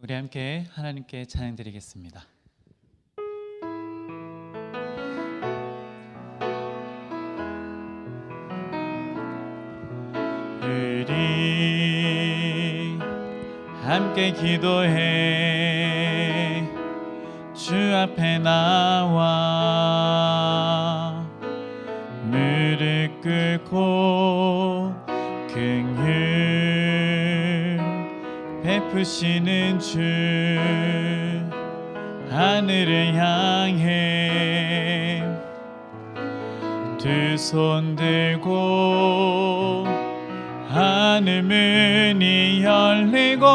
우리 함께 하나님께 찬양 드리겠습니다. 우리 함께 기도해 주 앞에 나와 무릎 꿇고 긍휼 베푸시는 주 하늘을 향해 두 손 들고 하늘 문이 열리고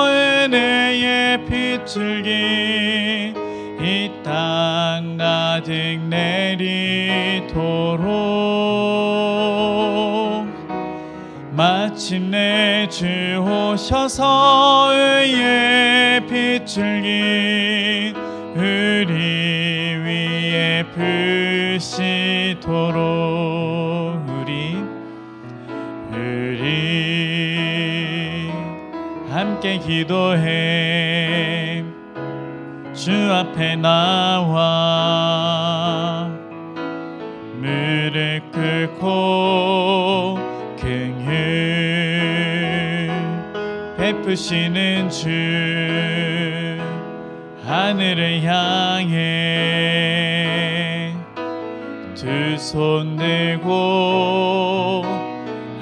은혜의 빗줄기 이 땅 가득 내리도록 마침내 주 오셔서 의의 빗줄기 우리 위에 부으시도록 우리 함께 기도해 주 앞에 나와 무릎 꿇고 긍휼 베푸시는 주 하늘을 향해 두 손 들고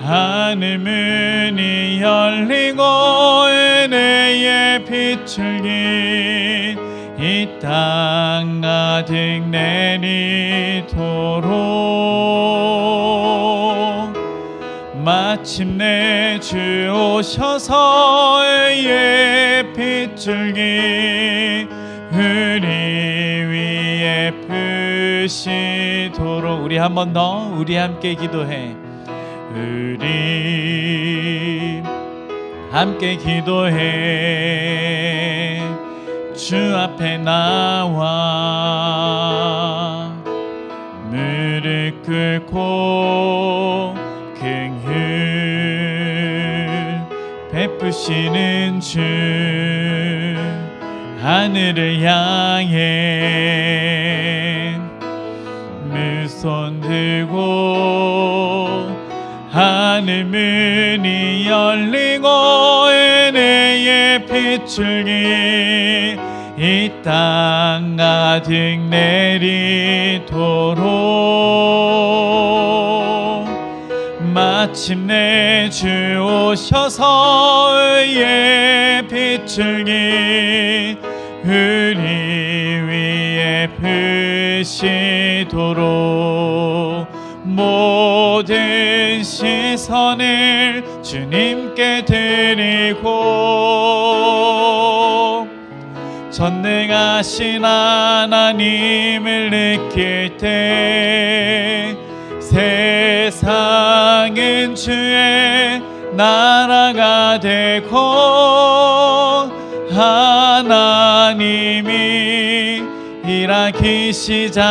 하늘 문이 열리고 은혜의 빗줄기 이 땅 가득 내리도록 마침내 주 오셔서 의의 빗줄기 우리 위에 부으시도록 우리 한 번 더 우리 함께 기도해 우리 함께 기도해 주 앞에 나와 무릎 꿇고 긍휼 베푸시는 주 하늘을 향해 두 손 들고 하늘 문이 열리고 은혜의 빗줄기 이 땅 가득 내리도록 마침내 주 오셔서 의의 빗줄기 우리 위에 부으시도록 모든 시선을 주님께 드리고 전능하신 하나님을 느낄 때 세상은 주의 나라가 되고 하나님이 일하기 시작하네.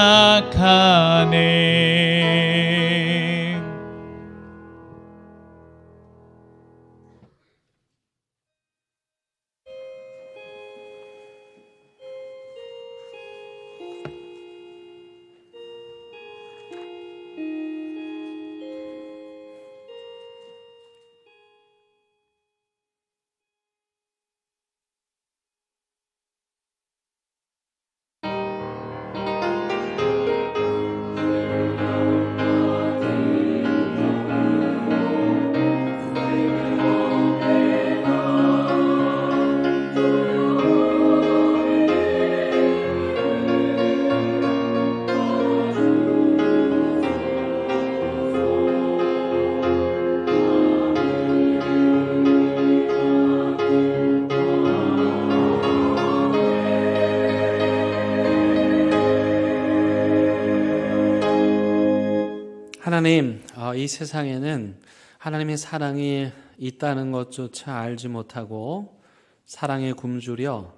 하나님, 이 세상에는 하나님의 사랑이 있다는 것조차 알지 못하고 사랑에 굶주려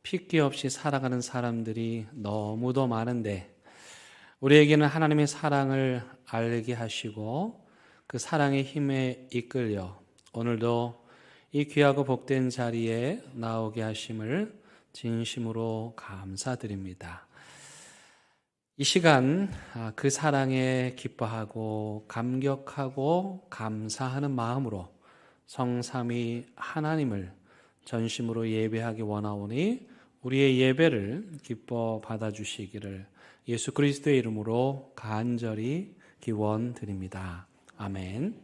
핏기 없이 살아가는 사람들이 너무도 많은데 우리에게는 하나님의 사랑을 알게 하시고 그 사랑의 힘에 이끌려 오늘도 이 귀하고 복된 자리에 나오게 하심을 진심으로 감사드립니다. 이 시간 그 사랑에 기뻐하고 감격하고 감사하는 마음으로 성삼위 하나님을 전심으로 예배하기 원하오니 우리의 예배를 기뻐 받아주시기를 예수 그리스도의 이름으로 간절히 기원드립니다. 아멘.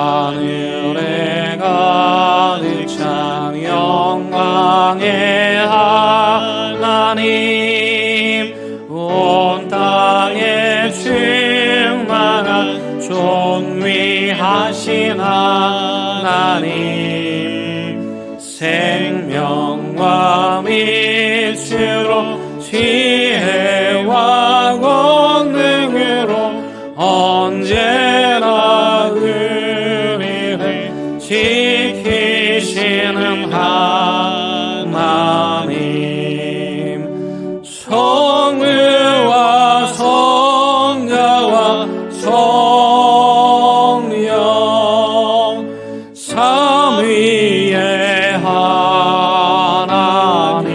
하늘에 가득 찬 영광의 하나님, 온 땅에 충만한 존귀하신 하나님, 생명과 빛으로 지혜와 권능으로 언제나 우리를 지키시는 하나님, 성부와 성자와 성령 삼위의 하나님,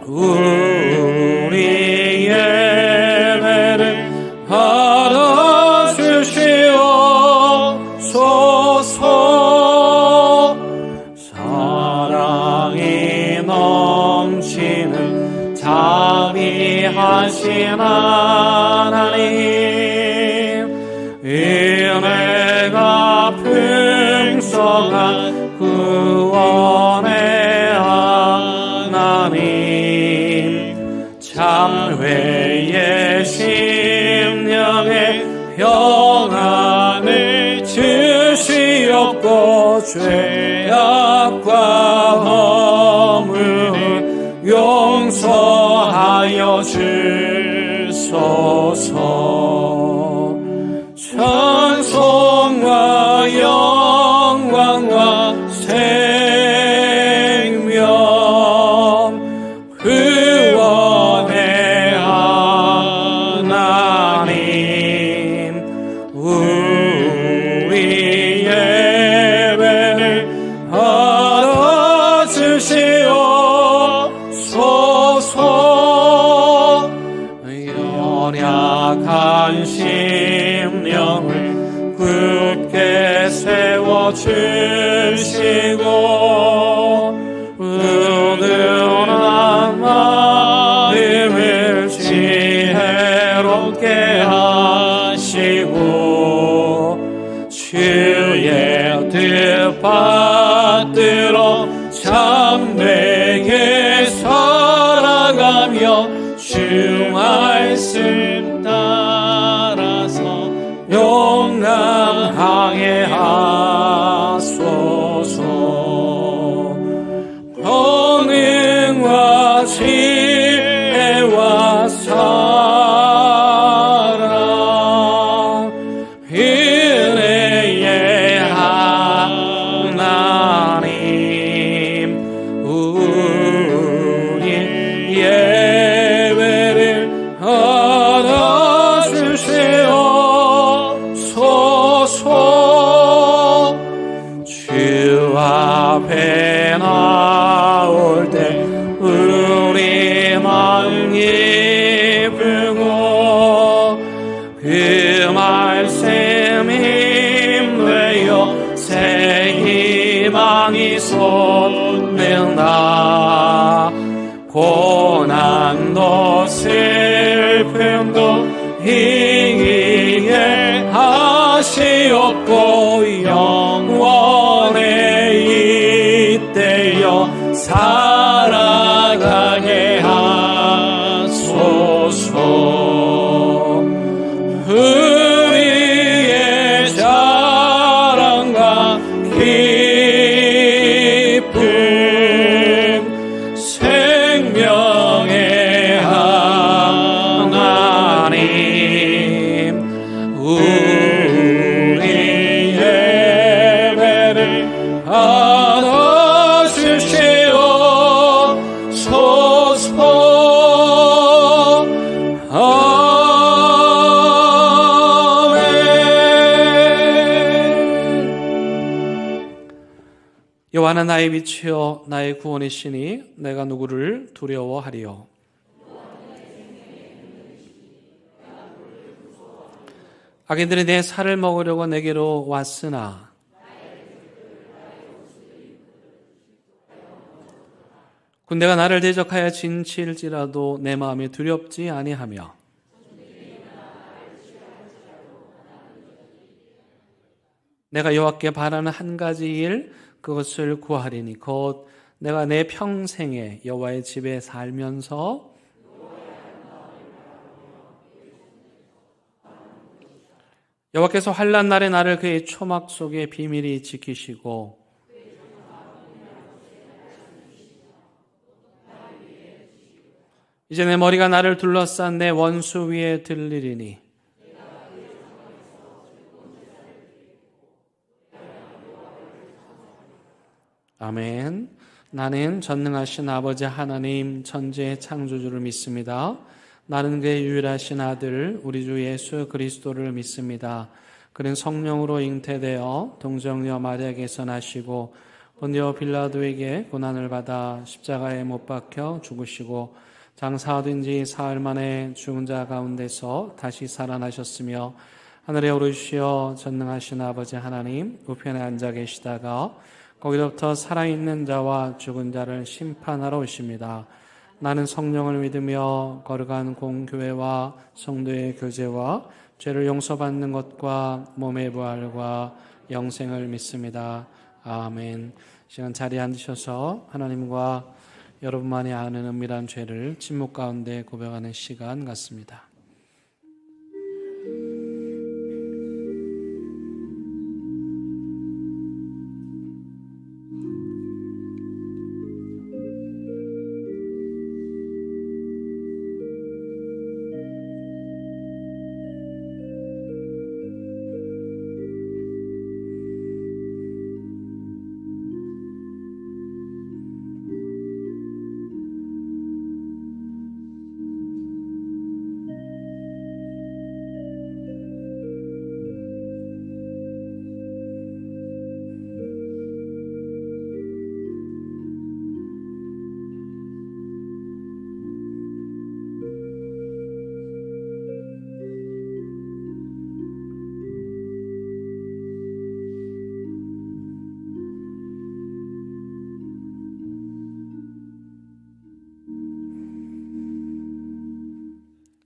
우리 예배를 받아주시옵소서. 사랑이 넘치는 자비하신 하나님, 은혜가 풍성한 구원의 하나님, 참회의 심령에 평안을 주시옵고 죄악과 허물을 용서하여 주소서. 찬송과 영광과 생명 구원의 하나님, 우리 예배를 받아주시옵소서. 연약한 심령을 굳게 세워주시고 우둔한 마음을 지혜롭게 하시고 주의 뜻 받들어 참되게 살아가며 주 말씀 따라서 용감하게 하소서. 권능과 지혜와 사랑 은혜의 하나님, 우리 예배를 받아주시옵소서. 주 앞에 나올 때 우리 마음 기쁘고 그 말씀 힘되어 새 희망이 솟는다. 고난도 슬픔도 이기게 하시옵고 영원에 잇대어 살아가게 하소서. 우리의 자랑과 기쁨 생명의 하나님, 우리 예배를 받아주시옵소서. 여호와는 나의 빛이요 나의 구원이시니 내가 누구를 두려워하리요. 악인들이 내 살을 먹으려고 내게로 왔으나 군대가 나를 대적하여 진칠지라도 내 마음이 두렵지 아니하며 내가 여호와께 바라는 한 가지 일 그것을 구하리니 곧 내가 내 평생에 여호와의 집에 살면서 여호와께서 환난 날에 나를 그의 초막 속에 비밀히 지키시고 이제 내 머리가 나를 둘러싼 내 원수 위에 들리리니 아멘. 나는 전능하신 아버지 하나님 천지의 창조주를 믿습니다. 나는 그의 유일하신 아들 우리 주 예수 그리스도를 믿습니다. 그는 성령으로 잉태되어 동정녀 마리아에게서 나시고 본디오 빌라도에게 고난을 받아 십자가에 못 박혀 죽으시고 장사 얻은 지 사흘 만에 죽은 자 가운데서 다시 살아나셨으며 하늘에 오르시어 전능하신 아버지 하나님 우편에 앉아 계시다가 거기로부터 살아있는 자와 죽은 자를 심판하러 오십니다. 나는 성령을 믿으며 거룩한 공교회와 성도의 교제와 죄를 용서받는 것과 몸의 부활과 영생을 믿습니다. 아멘. 시간 자리에 앉으셔서 하나님과 여러분만이 아는 은밀한 죄를 침묵 가운데 고백하는 시간 같습니다.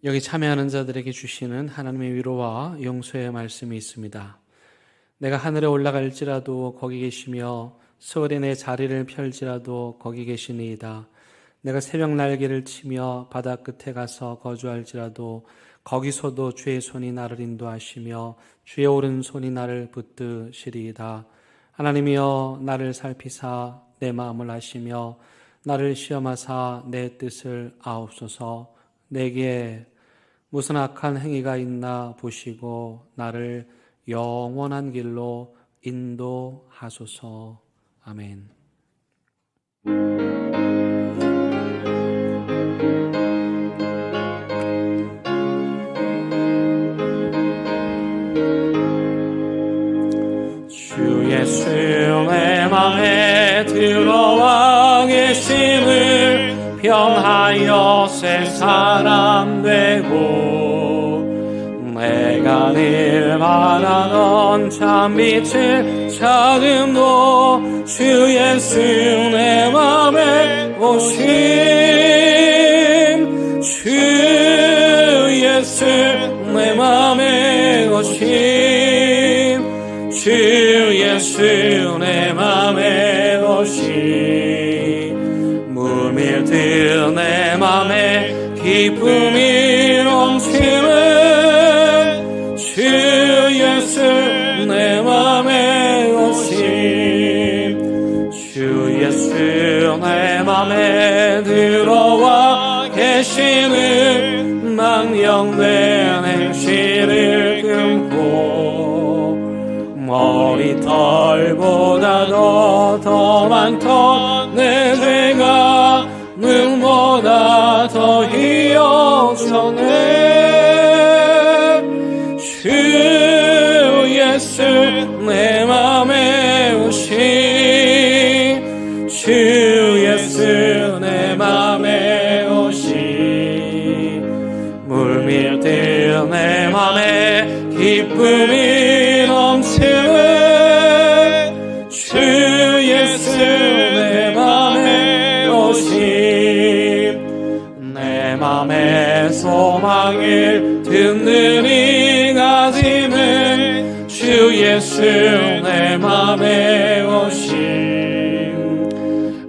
여기 참여하는 자들에게 주시는 하나님의 위로와 용서의 말씀이 있습니다. 내가 하늘에 올라갈지라도 거기 계시며 서울에 내 자리를 펼지라도 거기 계시니이다. 내가 새벽 날개를 치며 바다 끝에 가서 거주할지라도 거기서도 주의 손이 나를 인도하시며 주의 오른손이 나를 붙드시리이다. 하나님이여 나를 살피사 내 마음을 아시며 나를 시험하사 내 뜻을 아옵소서. 내게 무슨 악한 행위가 있나 보시고 나를 영원한 길로 인도하소서. 아멘. 주 예수 내 맘에 들어와 계심을 변하여 새 사람 되고 내가 늘 바라던 참빛을 찾음도 주 예수 내 맘에 오심 주 예수 내 맘에 오심 주 예수 내 맘에 오심 물밀듯 내 맘에 기쁨이 넘치는 주 예수 내 맘에 오심 주 예수 내 맘에 들어와 계시는 망령된 행실을 끊고 머리털보다도 더 많던 내 죄가 눈보다 더 희어졌네 주 예수 내 맘에 오심 기쁨이 넘치는 주 예수 내 맘에 오심 내 맘에 소망을 든든히 가지는 주 예수 내 맘에 오심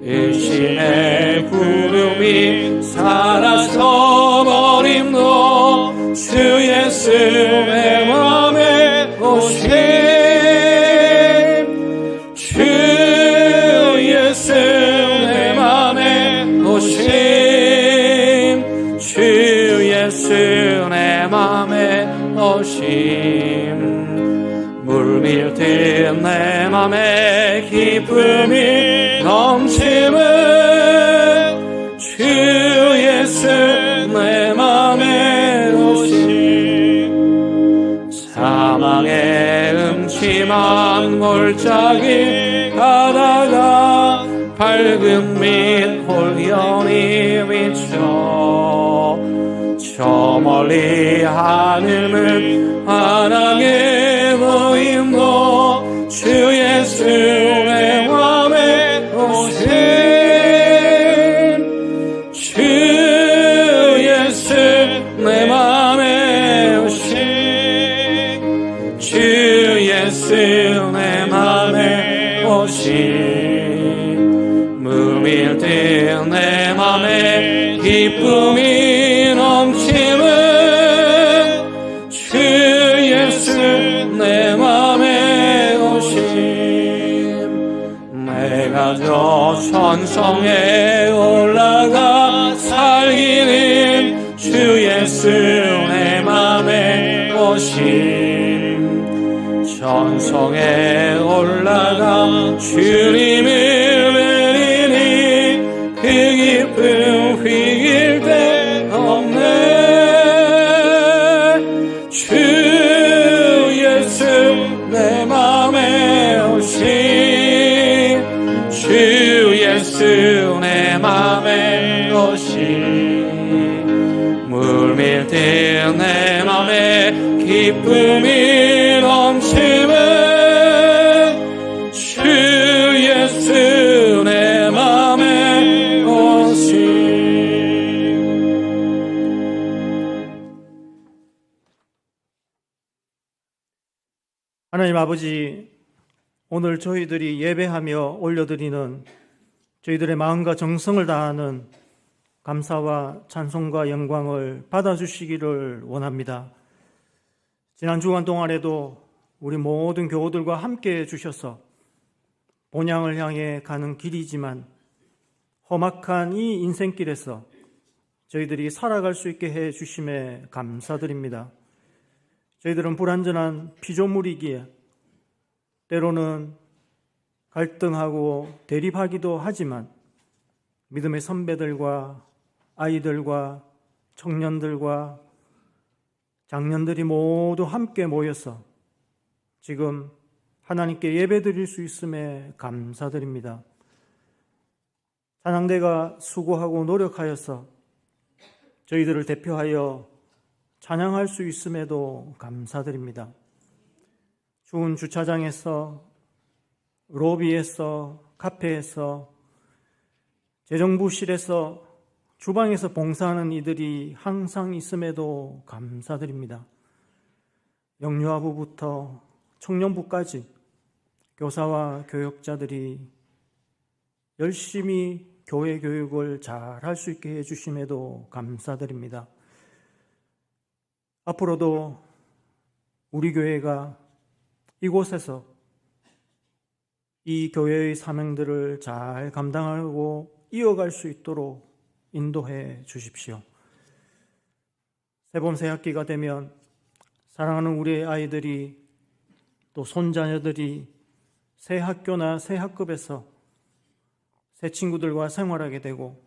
의심의 구름이 사라져 버림도 주 예수 내 맘에 오심 주 예수 내 맘에 오심 주 예수 내 맘에 오심 물밀듯 내 맘에 기쁨이 넘치는 주 예수 내 맘에 오심 사망의 음침한 골짜기 가다가 밝은 빛 홀연히 비춰 저 멀리 하늘은 환하게 보임도 주 예수 내 맘에 오심 주 예수 내 맘에 오심 주 예수 내 맘에 오심 물밀듯 내 맘에 기쁨이 넘치는 주 예수 내 맘에 오심 내가 저 천성에 올라가 살기는 주 예수 내 맘에 오심 천성에 올라가 주님을 뵈리니 그 기쁨 휘길 데 없네 주 예수 내 맘에 오심 주 예수 내 맘에 오심 물밀듯 내 맘에 기쁨이 넘치는 주 예수 내 맘에 오심 하나님 아버지, 오늘 저희들이 예배하며 올려드리는 저희들의 마음과 정성을 다하는 감사와 찬송과 영광을 받아주시기를 원합니다. 지난 주간 동안에도 우리 모든 교우들과 함께 해주셔서 본향을 향해 가는 길이지만 험악한 이 인생길에서 저희들이 살아갈 수 있게 해주심에 감사드립니다. 저희들은 불완전한 피조물이기에 때로는 갈등하고 대립하기도 하지만 믿음의 선배들과 아이들과 청년들과 장년들이 모두 함께 모여서 지금 하나님께 예배드릴 수 있음에 감사드립니다. 찬양대가 수고하고 노력하여서 저희들을 대표하여 찬양할 수 있음에도 감사드립니다. 추운 주차장에서, 로비에서, 카페에서, 재정부실에서, 주방에서 봉사하는 이들이 항상 있음에도 감사드립니다. 영유아부부터 청년부까지 교사와 교역자들이 열심히 교회 교육을 잘 할 수 있게 해주심에도 감사드립니다. 앞으로도 우리 교회가 이곳에서 이 교회의 사명들을 잘 감당하고 이어갈 수 있도록 인도해 주십시오. 새봄 새학기가 되면 사랑하는 우리의 아이들이 또 손자녀들이 새 학교나 새 학급에서 새 친구들과 생활하게 되고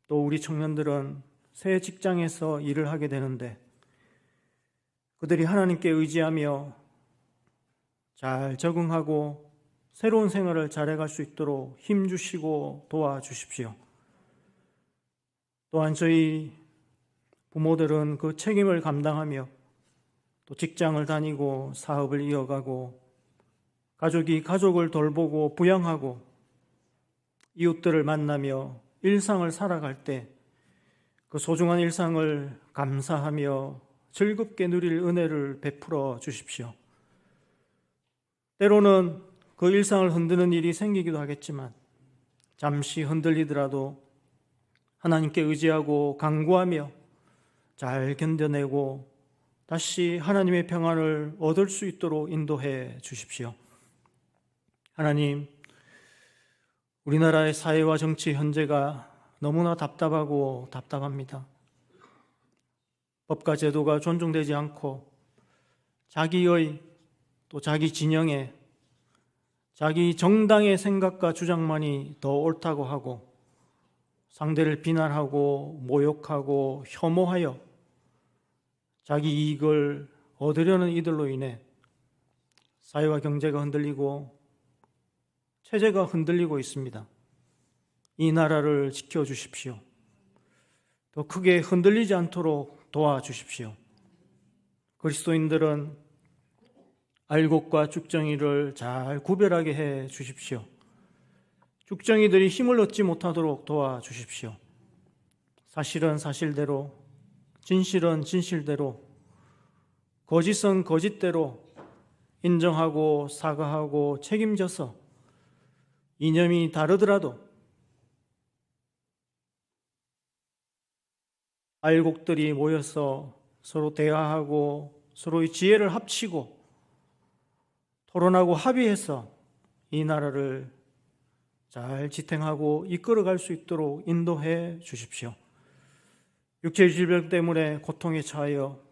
또 우리 청년들은 새 직장에서 일을 하게 되는데 그들이 하나님께 의지하며 잘 적응하고 새로운 생활을 잘해갈 수 있도록 힘주시고 도와주십시오. 또한 저희 부모들은 그 책임을 감당하며 또 직장을 다니고 사업을 이어가고 가족이 가족을 돌보고 부양하고 이웃들을 만나며 일상을 살아갈 때 그 소중한 일상을 감사하며 즐겁게 누릴 은혜를 베풀어 주십시오. 때로는 그 일상을 흔드는 일이 생기기도 하겠지만 잠시 흔들리더라도 하나님께 의지하고 간구하며 잘 견뎌내고 다시 하나님의 평안을 얻을 수 있도록 인도해 주십시오. 하나님, 우리나라의 사회와 정치 현재가 너무나 답답하고 답답합니다. 법과 제도가 존중되지 않고 자기의 또 자기 진영의 자기 정당의 생각과 주장만이 더 옳다고 하고 상대를 비난하고 모욕하고 혐오하여 자기 이익을 얻으려는 이들로 인해 사회와 경제가 흔들리고 체제가 흔들리고 있습니다. 이 나라를 지켜주십시오. 더 크게 흔들리지 않도록 도와주십시오. 그리스도인들은 알곡과 쭉정이를 잘 구별하게 해 주십시오. 쭉정이들이 힘을 얻지 못하도록 도와주십시오. 사실은 사실대로, 진실은 진실대로, 거짓은 거짓대로 인정하고 사과하고 책임져서 이념이 다르더라도 알곡들이 모여서 서로 대화하고 서로의 지혜를 합치고 토론하고 합의해서 이 나라를 잘 지탱하고 이끌어갈 수 있도록 인도해 주십시오. 육체의 질병 때문에 고통에 처하여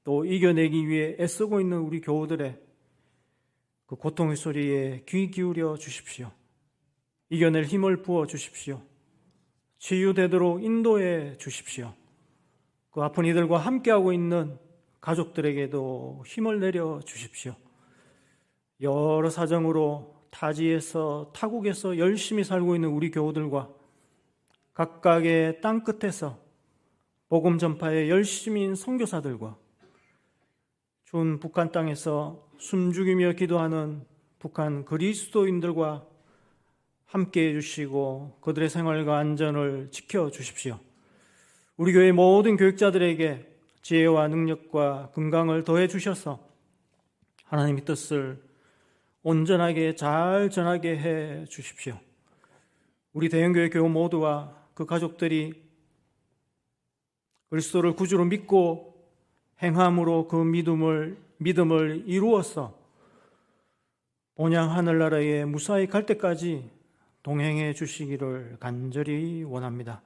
또 이겨내기 위해 애쓰고 있는 우리 교우들의 그 고통의 소리에 귀 기울여 주십시오. 이겨낼 힘을 부어 주십시오. 치유되도록 인도해 주십시오. 그 아픈 이들과 함께하고 있는 가족들에게도 힘을 내려 주십시오. 여러 사정으로 타지에서 타국에서 열심히 살고 있는 우리 교우들과 각각의 땅끝에서 복음 전파에 열심인 선교사들과 추운 북한 땅에서 숨죽이며 기도하는 북한 그리스도인들과 함께해 주시고 그들의 생활과 안전을 지켜주십시오. 우리 교회 모든 교육자들에게 지혜와 능력과 건강을 더해 주셔서 하나님의 뜻을 온전하게 잘 전하게 해 주십시오. 우리 대형교회 교우 모두와 그 가족들이 그리스도를 구주로 믿고 행함으로 그 믿음을 이루어서 본향 하늘나라에 무사히 갈 때까지 동행해 주시기를 간절히 원합니다.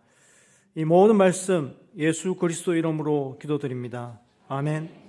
이 모든 말씀 예수 그리스도 이름으로 기도드립니다. 아멘.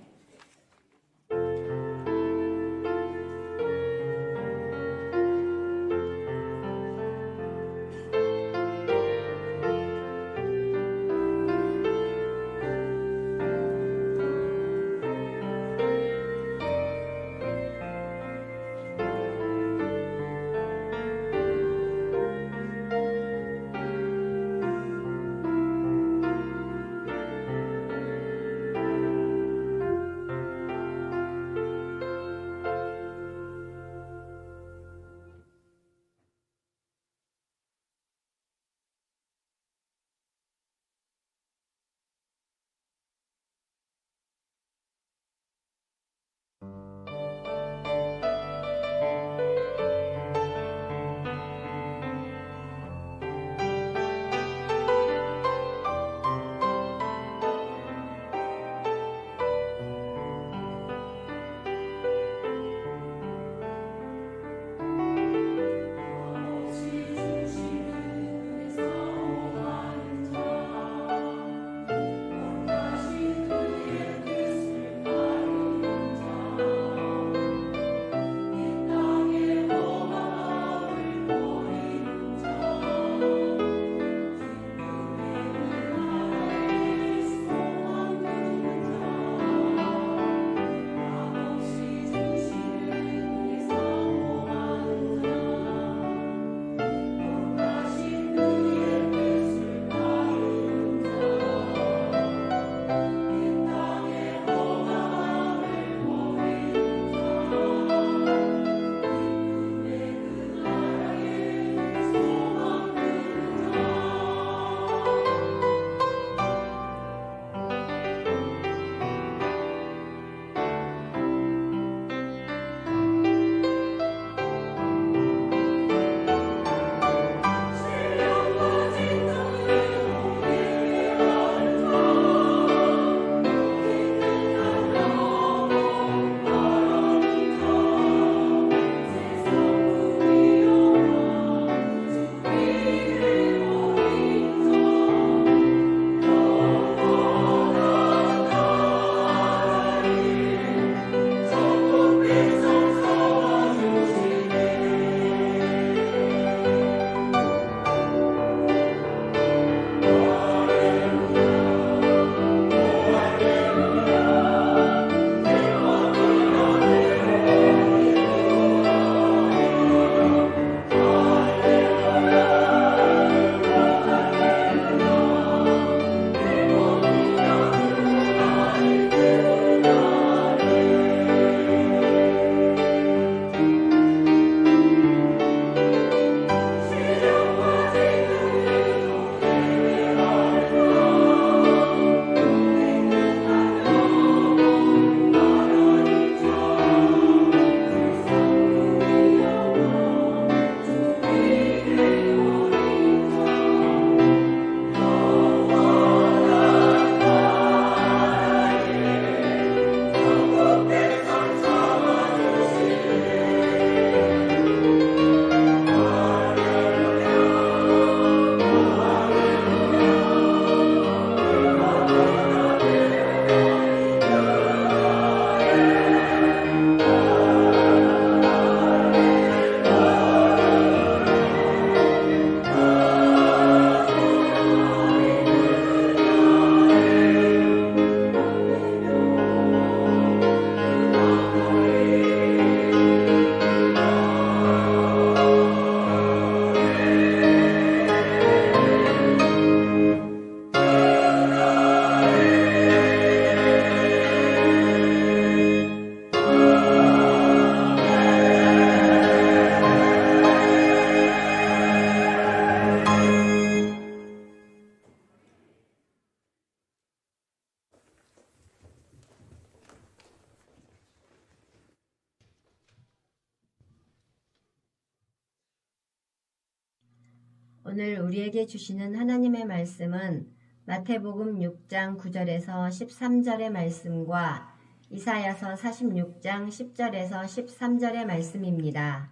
오늘 우리에게 주시는 하나님의 말씀은 마태복음 6장 9절에서 13절의 말씀과 이사야서 46장 10절에서 13절의 말씀입니다.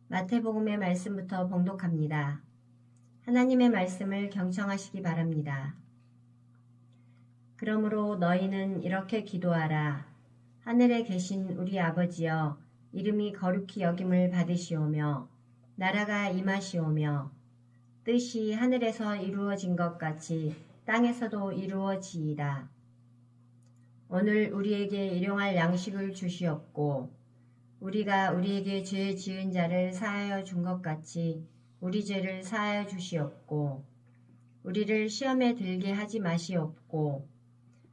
마태복음의 말씀부터 봉독합니다. 하나님의 말씀을 경청하시기 바랍니다. 그러므로 너희는 이렇게 기도하라. 하늘에 계신 우리 아버지여, 이름이 거룩히 여김을 받으시오며 나라가 임하시오며 뜻이 하늘에서 이루어진 것 같이 땅에서도 이루어지이다. 오늘 우리에게 일용할 양식을 주시옵고 우리가 우리에게 죄 지은 자를 사하여 준 것 같이 우리 죄를 사하여 주시옵고 우리를 시험에 들게 하지 마시옵고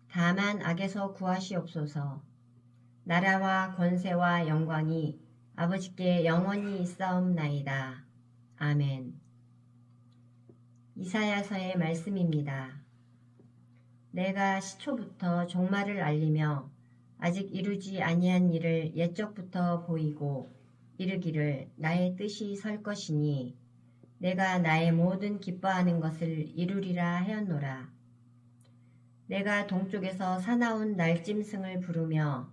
다만 악에서 구하시옵소서. 나라와 권세와 영광이 아버지께 영원히 있사옵나이다. 아멘. 이사야서의 말씀입니다. 내가 시초부터 종말을 알리며 아직 이루지 아니한 일을 옛적부터 보이고 이르기를 나의 뜻이 설 것이니 내가 나의 모든 기뻐하는 것을 이루리라 하였노라. 내가 동쪽에서 사나운 날짐승을 부르며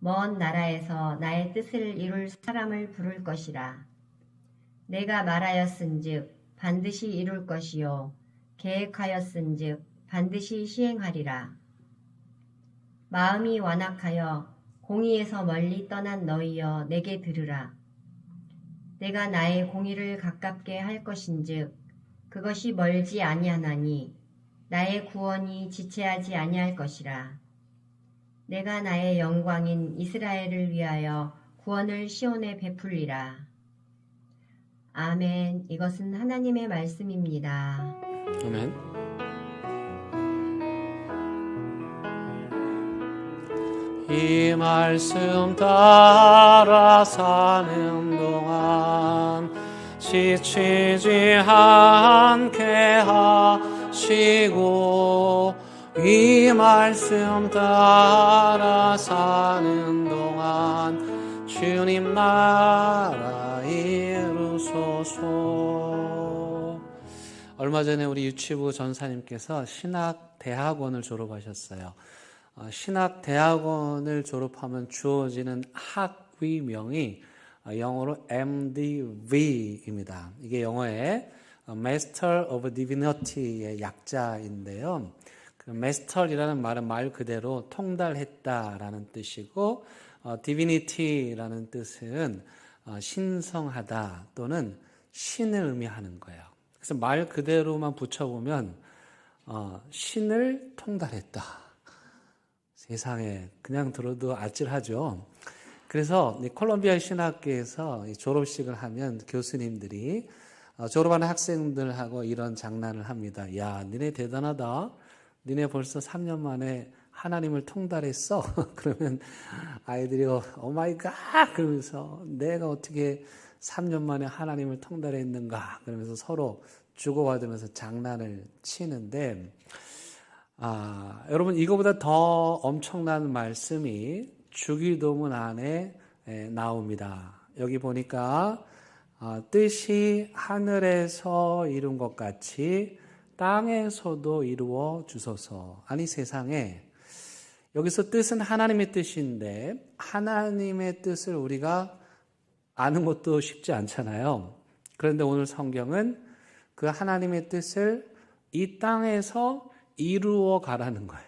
먼 나라에서 나의 뜻을 이룰 사람을 부를 것이라. 내가 말하였은즉 반드시 이룰 것이요 계획하였은즉 반드시 시행하리라. 마음이 완악하여 공의에서 멀리 떠난 너희여 내게 들으라. 내가 나의 공의를 가깝게 할 것인즉 그것이 멀지 아니하나니 나의 구원이 지체하지 아니할 것이라. 내가 나의 영광인 이스라엘을 위하여 구원을 시온에 베풀리라. 아멘. 이것은 하나님의 말씀입니다. 아멘. 이 말씀 따라 사는 동안 지치지 않게 하시고 이 말씀 따라 사는 동안 주님 나라 이루소서. 얼마 전에 우리 유치부 전사님께서 신학대학원을 졸업하셨어요. 신학대학원을 졸업하면 주어지는 학위명이 영어로 MDV입니다. 이게 영어의 Master of Divinity의 약자인데요. 그 Master이라는 말은 말 그대로 통달했다라는 뜻이고 Divinity라는 뜻은 신성하다 또는 신을 의미하는 거예요. 그래서 말 그대로만 붙여보면 신을 통달했다. 세상에 그냥 들어도 아찔하죠. 그래서 콜롬비아 신학교에서 졸업식을 하면 교수님들이 졸업하는 학생들하고 이런 장난을 합니다. 야, 니네 대단하다. 니네 벌써 3년 만에 하나님을 통달했어. 그러면 아이들이 오 마이 갓 그러면서 내가 어떻게 3년 만에 하나님을 통달했는가 그러면서 서로 주고받으면서 장난을 치는데 여러분 이거보다 더 엄청난 말씀이 주기도문 안에 나옵니다. 여기 보니까 뜻이 하늘에서 이룬 것 같이 땅에서도 이루어 주소서. 아니 세상에 여기서 뜻은 하나님의 뜻인데 하나님의 뜻을 우리가 아는 것도 쉽지 않잖아요. 그런데 오늘 성경은 그 하나님의 뜻을 이 땅에서 이루어 가라는 거예요.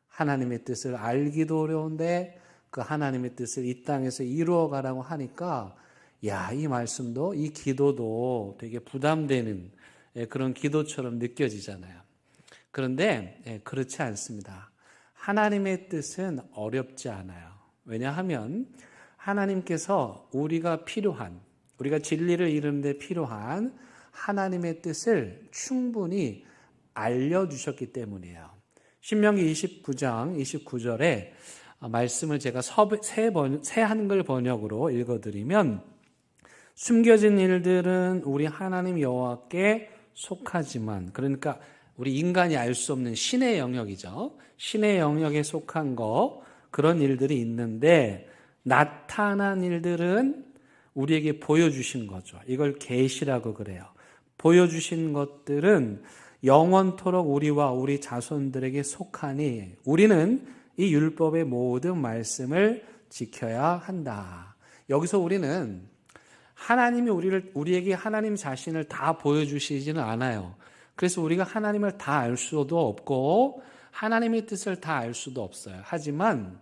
하나님의 뜻을 알기도 어려운데 그 하나님의 뜻을 이 땅에서 이루어 가라고 하니까 야, 이 말씀도 이 기도도 되게 부담되는 그런 기도처럼 느껴지잖아요. 그런데 그렇지 않습니다. 하나님의 뜻은 어렵지 않아요. 왜냐하면 하나님께서 우리가 진리를 이루는 데 필요한 하나님의 뜻을 충분히 알려주셨기 때문이에요. 신명기 29장 29절에 말씀을 제가 새 한글 번역으로 읽어드리면 숨겨진 일들은 우리 하나님 여호와께 속하지만, 그러니까 우리 인간이 알 수 없는 신의 영역이죠. 신의 영역에 속한 그런 일들이 있는데 나타난 일들은 우리에게 보여주신 거죠. 이걸 계시라고 그래요. 보여주신 것들은 영원토록 우리와 우리 자손들에게 속하니 우리는 이 율법의 모든 말씀을 지켜야 한다. 여기서 우리는 하나님이 우리에게 하나님 자신을 다 보여주시지는 않아요. 그래서 우리가 하나님을 다 알 수도 없고 하나님의 뜻을 다 알 수도 없어요. 하지만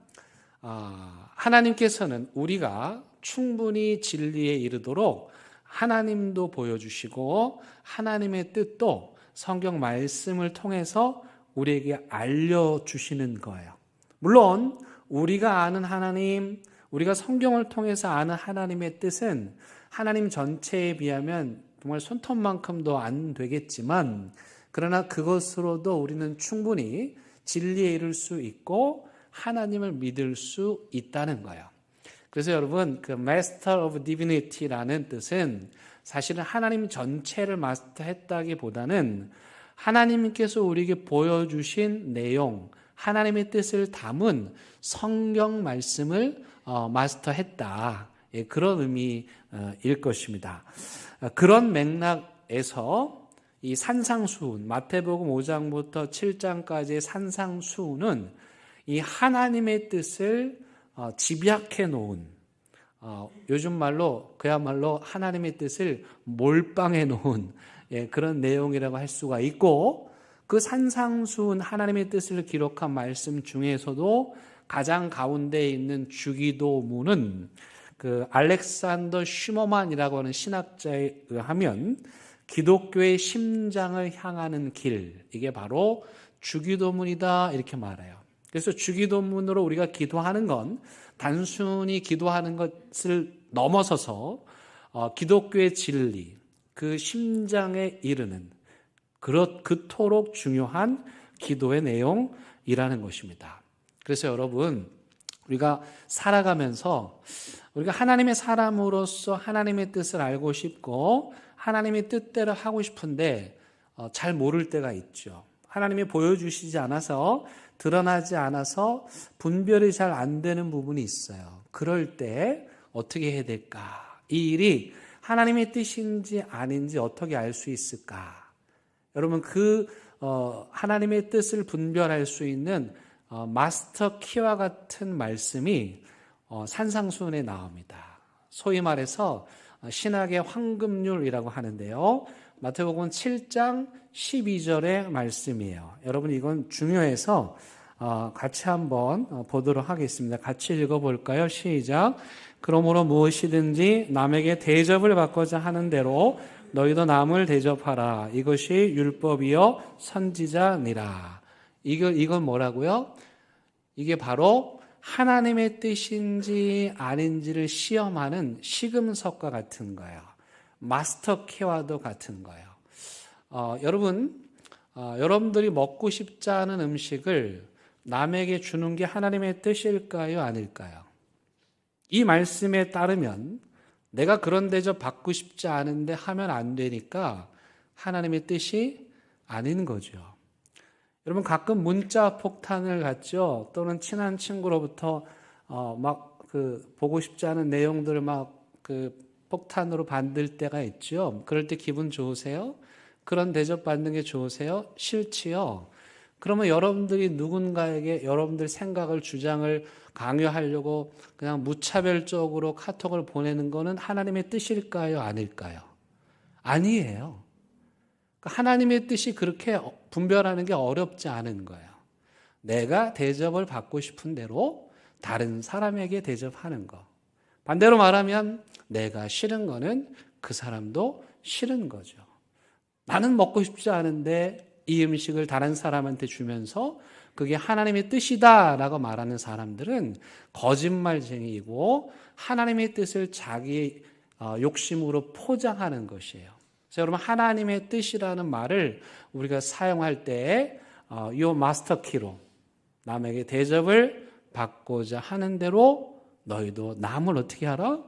하나님께서는 우리가 충분히 진리에 이르도록 하나님도 보여주시고 하나님의 뜻도 성경 말씀을 통해서 우리에게 알려주시는 거예요. 물론 우리가 아는 하나님, 우리가 성경을 통해서 아는 하나님의 뜻은 하나님 전체에 비하면 정말 손톱만큼도 안 되겠지만 그러나 그것으로도 우리는 충분히 진리에 이를 수 있고 하나님을 믿을 수 있다는 거예요. 그래서 여러분 그 Master of Divinity라는 뜻은 사실은 하나님 전체를 마스터했다기보다는 하나님께서 우리에게 보여주신 내용, 하나님의 뜻을 담은 성경 말씀을 마스터했다. 예, 그런 의미일 것입니다. 그런 맥락에서 이 산상수훈, 마태복음 5장부터 7장까지의 산상수훈은 이 하나님의 뜻을 집약해 놓은 요즘 말로 그야말로 하나님의 뜻을 몰빵해 놓은 그런 내용이라고 할 수가 있고 그 산상수훈 하나님의 뜻을 기록한 말씀 중에서도 가장 가운데에 있는 주기도문은 그 알렉산더 슈머만이라고 하는 신학자에 의하면 기독교의 심장을 향하는 길, 이게 바로 주기도문이다 이렇게 말해요. 그래서 주기도문으로 우리가 기도하는 건 단순히 기도하는 것을 넘어서서 기독교의 진리, 그 심장에 이르는 그토록 중요한 기도의 내용이라는 것입니다. 그래서 여러분 우리가 살아가면서 우리가 하나님의 사람으로서 하나님의 뜻을 알고 싶고 하나님의 뜻대로 하고 싶은데 잘 모를 때가 있죠. 하나님이 보여주시지 않아서 드러나지 않아서 분별이 잘 안 되는 부분이 있어요. 그럴 때 어떻게 해야 될까? 이 일이 하나님의 뜻인지 아닌지 어떻게 알 수 있을까? 여러분 하나님의 뜻을 분별할 수 있는 마스터 키와 같은 말씀이 산상수훈에 나옵니다. 소위 말해서 신학의 황금률이라고 하는데요. 마태복음 7장 12절의 말씀이에요. 여러분 이건 중요해서 같이 한번 보도록 하겠습니다. 같이 읽어볼까요? 시작. 그러므로 무엇이든지 남에게 대접을 받고자 하는 대로 너희도 남을 대접하라. 이것이 율법이요 선지자니라. 이건 뭐라고요? 이게 바로 하나님의 뜻인지 아닌지를 시험하는 시금석과 같은 거예요. 마스터 키와도 같은 거예요. 여러분들이 먹고 싶지 않은 음식을 남에게 주는 게 하나님의 뜻일까요? 아닐까요? 이 말씀에 따르면 내가 그런 대접 받고 싶지 않은데 하면 안 되니까 하나님의 뜻이 아닌 거죠. 여러분 가끔 문자 폭탄을 갖죠. 또는 친한 친구로부터 보고 싶지 않은 내용들을 폭탄으로 받을 때가 있죠. 그럴 때 기분 좋으세요? 그런 대접 받는 게 좋으세요? 싫지요. 그러면 여러분들이 누군가에게 여러분들 생각을 주장을 강요하려고 그냥 무차별적으로 카톡을 보내는 거는 하나님의 뜻일까요? 아닐까요? 아니에요. 하나님의 뜻이 그렇게 분별하는 게 어렵지 않은 거예요. 내가 대접을 받고 싶은 대로 다른 사람에게 대접하는 거. 반대로 말하면 내가 싫은 거는 그 사람도 싫은 거죠. 나는 먹고 싶지 않은데 이 음식을 다른 사람한테 주면서 그게 하나님의 뜻이다라고 말하는 사람들은 거짓말쟁이이고 하나님의 뜻을 자기 욕심으로 포장하는 것이에요. 그래서 여러분 하나님의 뜻이라는 말을 우리가 사용할 때 이 마스터 키로 남에게 대접을 받고자 하는 대로 너희도 남을 어떻게 하라?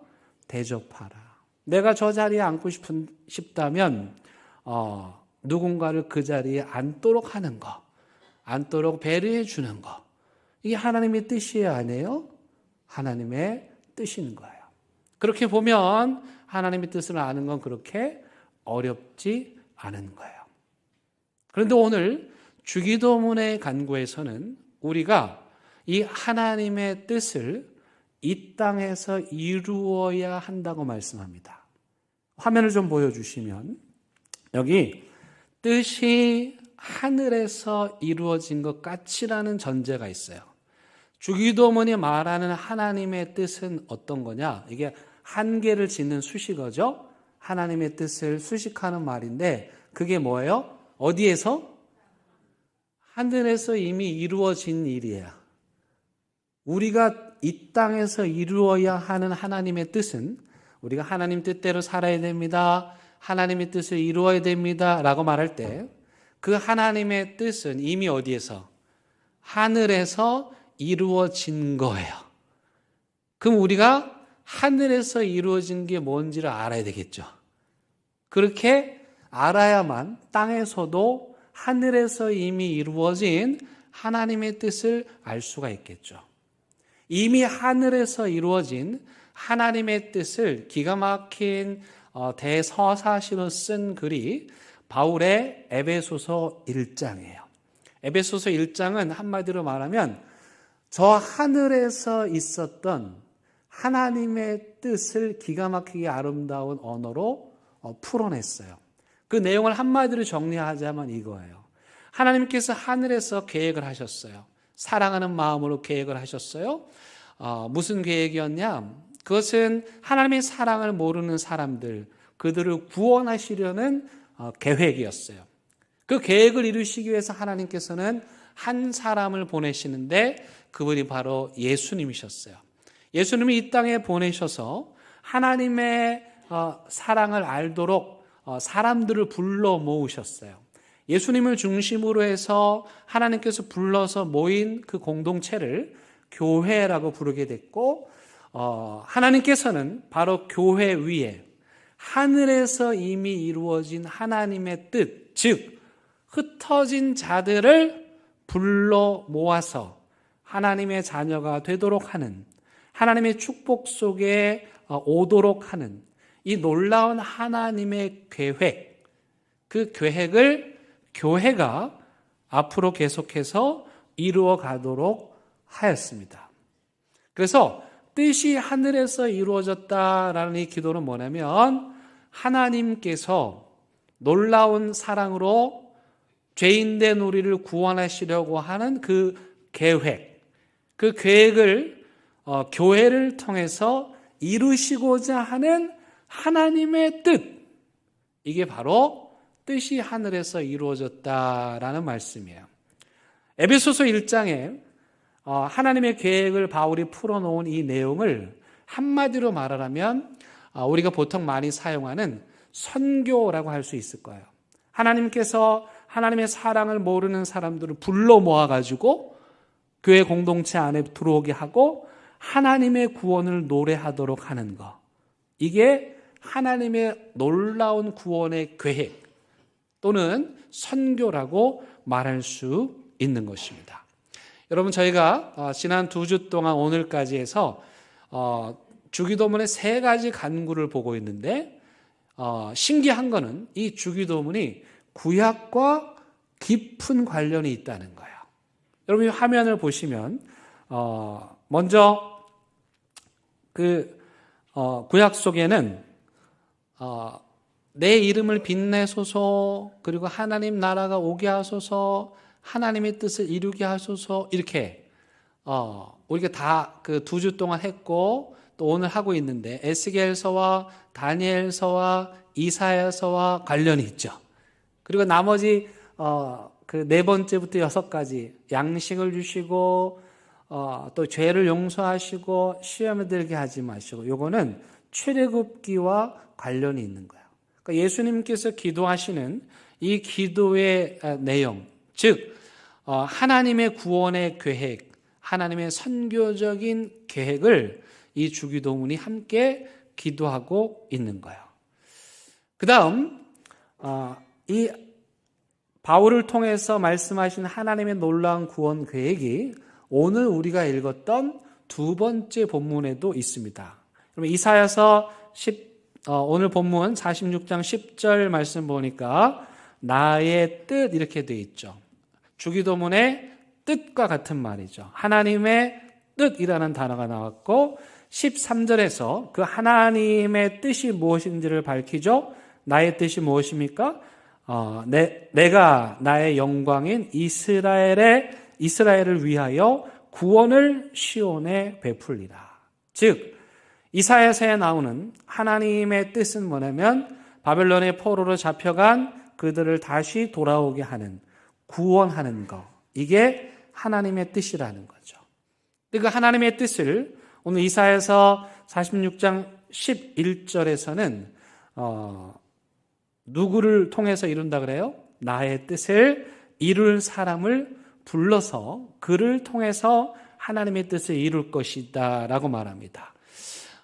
대접하라. 내가 저 자리에 앉고 싶다면 누군가를 그 자리에 앉도록 하는 거, 앉도록 배려해 주는 거. 이게 하나님의 뜻이 아니에요? 하나님의 뜻인 거예요. 그렇게 보면 하나님의 뜻을 아는 건 그렇게 어렵지 아는 거예요. 그런데 오늘 주기도문의 간구에서는 우리가 이 하나님의 뜻을 이 땅에서 이루어야 한다고 말씀합니다. 화면을 좀 보여주시면 여기 뜻이 하늘에서 이루어진 것 같이라는 전제가 있어요. 주기도문이 말하는 하나님의 뜻은 어떤 거냐? 이게 한계를 짓는 수식어죠. 하나님의 뜻을 수식하는 말인데 그게 뭐예요? 어디에서? 하늘에서 이미 이루어진 일이에요. 우리가 이 땅에서 이루어야 하는 하나님의 뜻은 우리가 하나님 뜻대로 살아야 됩니다. 하나님의 뜻을 이루어야 됩니다. 라고 말할 때 그 하나님의 뜻은 이미 어디에서? 하늘에서 이루어진 거예요. 그럼 우리가 하늘에서 이루어진 게 뭔지를 알아야 되겠죠. 그렇게 알아야만 땅에서도 하늘에서 이미 이루어진 하나님의 뜻을 알 수가 있겠죠. 이미 하늘에서 이루어진 하나님의 뜻을 기가 막힌 대서사시로 쓴 글이 바울의 에베소서 1장이에요. 에베소서 1장은 한마디로 말하면 저 하늘에서 있었던 하나님의 뜻을 기가 막히게 아름다운 언어로 풀어냈어요. 그 내용을 한마디로 정리하자면 이거예요. 하나님께서 하늘에서 계획을 하셨어요. 사랑하는 마음으로 계획을 하셨어요. 무슨 계획이었냐? 그것은 하나님의 사랑을 모르는 사람들, 그들을 구원하시려는 계획이었어요. 그 계획을 이루시기 위해서 하나님께서는 한 사람을 보내시는데 그분이 바로 예수님이셨어요. 예수님이 이 땅에 보내셔서 하나님의 사랑을 알도록 사람들을 불러 모으셨어요. 예수님을 중심으로 해서 하나님께서 불러서 모인 그 공동체를 교회라고 부르게 됐고 하나님께서는 바로 교회 위에 하늘에서 이미 이루어진 하나님의 뜻, 즉 흩어진 자들을 불러 모아서 하나님의 자녀가 되도록 하는, 하나님의 축복 속에 오도록 하는 이 놀라운 하나님의 계획, 그 계획을 교회가 앞으로 계속해서 이루어 가도록 하였습니다. 그래서 뜻이 하늘에서 이루어졌다라는 이 기도는 뭐냐면 하나님께서 놀라운 사랑으로 죄인된 우리를 구원하시려고 하는 그 계획, 그 계획을 교회를 통해서 이루시고자 하는 하나님의 뜻, 이게 바로 뜻이 하늘에서 이루어졌다라는 말씀이에요. 에베소서 1장에 하나님의 계획을 바울이 풀어놓은 이 내용을 한마디로 말하라면 우리가 보통 많이 사용하는 선교라고 할 수 있을 거예요. 하나님께서 하나님의 사랑을 모르는 사람들을 불러 모아가지고 교회 공동체 안에 들어오게 하고 하나님의 구원을 노래하도록 하는 것, 이게 하나님의 놀라운 구원의 계획 또는 선교라고 말할 수 있는 것입니다. 여러분, 저희가 지난 2주 동안 오늘까지 해서 주기도문의 3가지 간구를 보고 있는데 신기한 거는 이 주기도문이 구약과 깊은 관련이 있다는 거예요. 여러분, 이 화면을 보시면 먼저 그 구약 속에는 내 이름을 빛내소서, 그리고 하나님 나라가 오게 하소서, 하나님의 뜻을 이루게 하소서, 이렇게 우리가 다 그 2주 동안 했고 또 오늘 하고 있는데 에스겔서와 다니엘서와 이사야서와 관련이 있죠. 그리고 나머지 그 4번째부터 6가지 양식을 주시고 또 죄를 용서하시고 시험에 들게 하지 마시고, 요거는 출애굽기와 관련이 있는 거예요. 그러니까 예수님께서 기도하시는 이 기도의 내용, 즉 하나님의 구원의 계획, 하나님의 선교적인 계획을 이 주기도문이 함께 기도하고 있는 거예요. 그 다음 이 바울을 통해서 말씀하신 하나님의 놀라운 구원 계획이 오늘 우리가 읽었던 2번째 본문에도 있습니다. 그러면 이사야서 오늘 본문 46장 10절 말씀 보니까 나의 뜻 이렇게 돼 있죠. 주기도문의 뜻과 같은 말이죠. 하나님의 뜻이라는 단어가 나왔고 13절에서 그 하나님의 뜻이 무엇인지를 밝히죠. 나의 뜻이 무엇입니까? 내가 나의 영광인 이스라엘을 위하여 구원을 시온에 베풀리라. 즉 이사야서에 나오는 하나님의 뜻은 뭐냐면 바벨론의 포로로 잡혀간 그들을 다시 돌아오게 하는, 구원하는 것, 이게 하나님의 뜻이라는 거죠. 그 하나님의 뜻을 오늘 이사야서 46장 11절에서는 누구를 통해서 이룬다 그래요? 나의 뜻을 이룰 사람을 불러서 그를 통해서 하나님의 뜻을 이룰 것이다 라고 말합니다.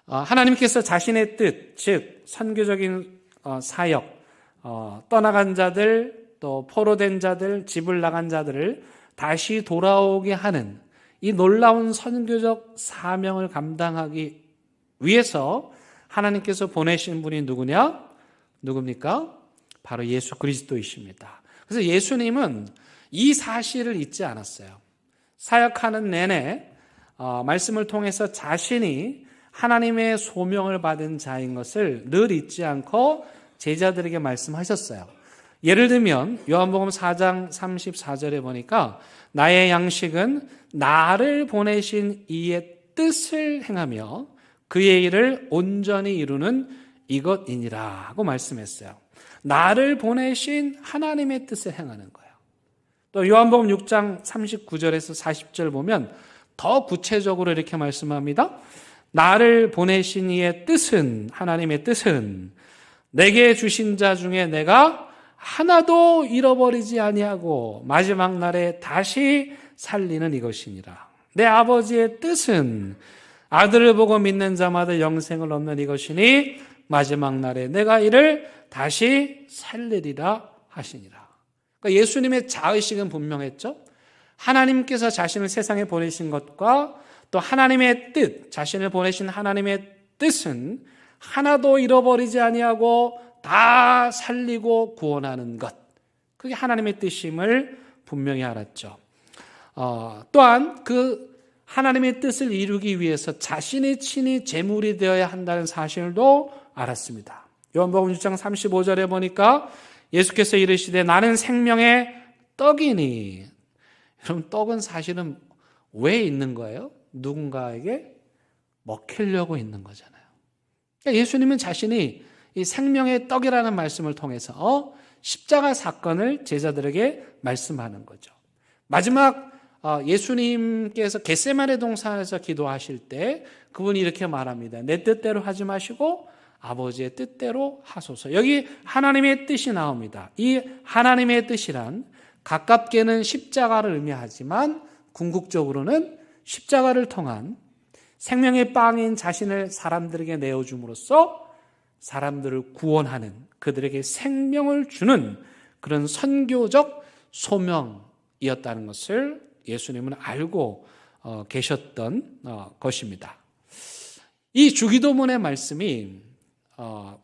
하나님께서 자신의 뜻, 즉 선교적인 사역, 떠나간 자들, 또 포로된 자들, 집을 나간 자들을 다시 돌아오게 하는 이 놀라운 선교적 사명을 감당하기 위해서 하나님께서 보내신 분이 누굽니까? 바로 예수 그리스도이십니다. 그래서 예수님은 이 사실을 잊지 않았어요. 사역하는 내내 말씀을 통해서 자신이 하나님의 소명을 받은 자인 것을 늘 잊지 않고 제자들에게 말씀하셨어요. 예를 들면 요한복음 4장 34절에 보니까 나의 양식은 나를 보내신 이의 뜻을 행하며 그의 일을 온전히 이루는 이것이니라 하고 말씀했어요. 나를 보내신 하나님의 뜻을 행하는 거예요. 또 요한복음 6장 39절에서 40절 보면 더 구체적으로 이렇게 말씀합니다. 나를 보내신 이의 뜻은, 하나님의 뜻은 내게 주신 자 중에 내가 하나도 잃어버리지 아니하고 마지막 날에 다시 살리는 이것이니라. 내 아버지의 뜻은 아들을 보고 믿는 자마다 영생을 얻는 이것이니 마지막 날에 내가 이를 다시 살리리라 하시니라. 그러니까 예수님의 자의식은 분명했죠. 하나님께서 자신을 세상에 보내신 것과 또 하나님의 뜻, 자신을 보내신 하나님의 뜻은 하나도 잃어버리지 아니하고 다 살리고 구원하는 것. 그게 하나님의 뜻임을 분명히 알았죠. 또한 그 하나님의 뜻을 이루기 위해서 자신이 친히 제물이 되어야 한다는 사실도 알았습니다. 요한복음 6장 35절에 보니까 예수께서 이르시되 나는 생명의 떡이니. 여러분, 떡은 사실은 왜 있는 거예요? 누군가에게 먹히려고 있는 거잖아요. 그러니까 예수님은 자신이 이 생명의 떡이라는 말씀을 통해서 십자가 사건을 제자들에게 말씀하는 거죠. 마지막 예수님께서 겟세마네 동산에서 기도하실 때 그분이 이렇게 말합니다. 내 뜻대로 하지 마시고 아버지의 뜻대로 하소서. 여기 하나님의 뜻이 나옵니다. 이 하나님의 뜻이란 가깝게는 십자가를 의미하지만 궁극적으로는 십자가를 통한 생명의 빵인 자신을 사람들에게 내어줌으로써 사람들을 구원하는, 그들에게 생명을 주는 그런 선교적 소명이었다는 것을 예수님은 알고 계셨던 것입니다. 이 주기도문의 말씀이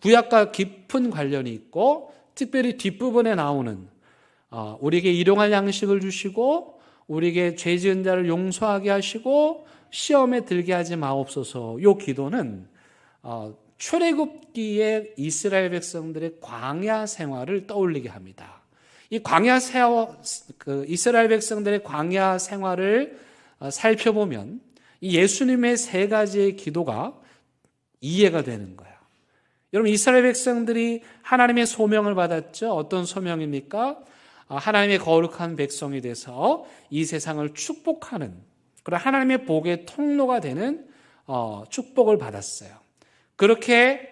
구약과 깊은 관련이 있고 특별히 뒷부분에 나오는 우리에게 일용할 양식을 주시고 우리에게 죄 지은 자를 용서하게 하시고 시험에 들게 하지 마옵소서. 이 기도는 출애굽기의 이스라엘 백성들의 광야 생활을 떠올리게 합니다. 이 이스라엘 백성들의 광야 생활을 살펴보면 이 예수님의 세 가지의 기도가 이해가 되는 거예요. 여러분, 이스라엘 백성들이 하나님의 소명을 받았죠. 어떤 소명입니까? 하나님의 거룩한 백성이 돼서 이 세상을 축복하는 그런 하나님의 복의 통로가 되는 축복을 받았어요. 그렇게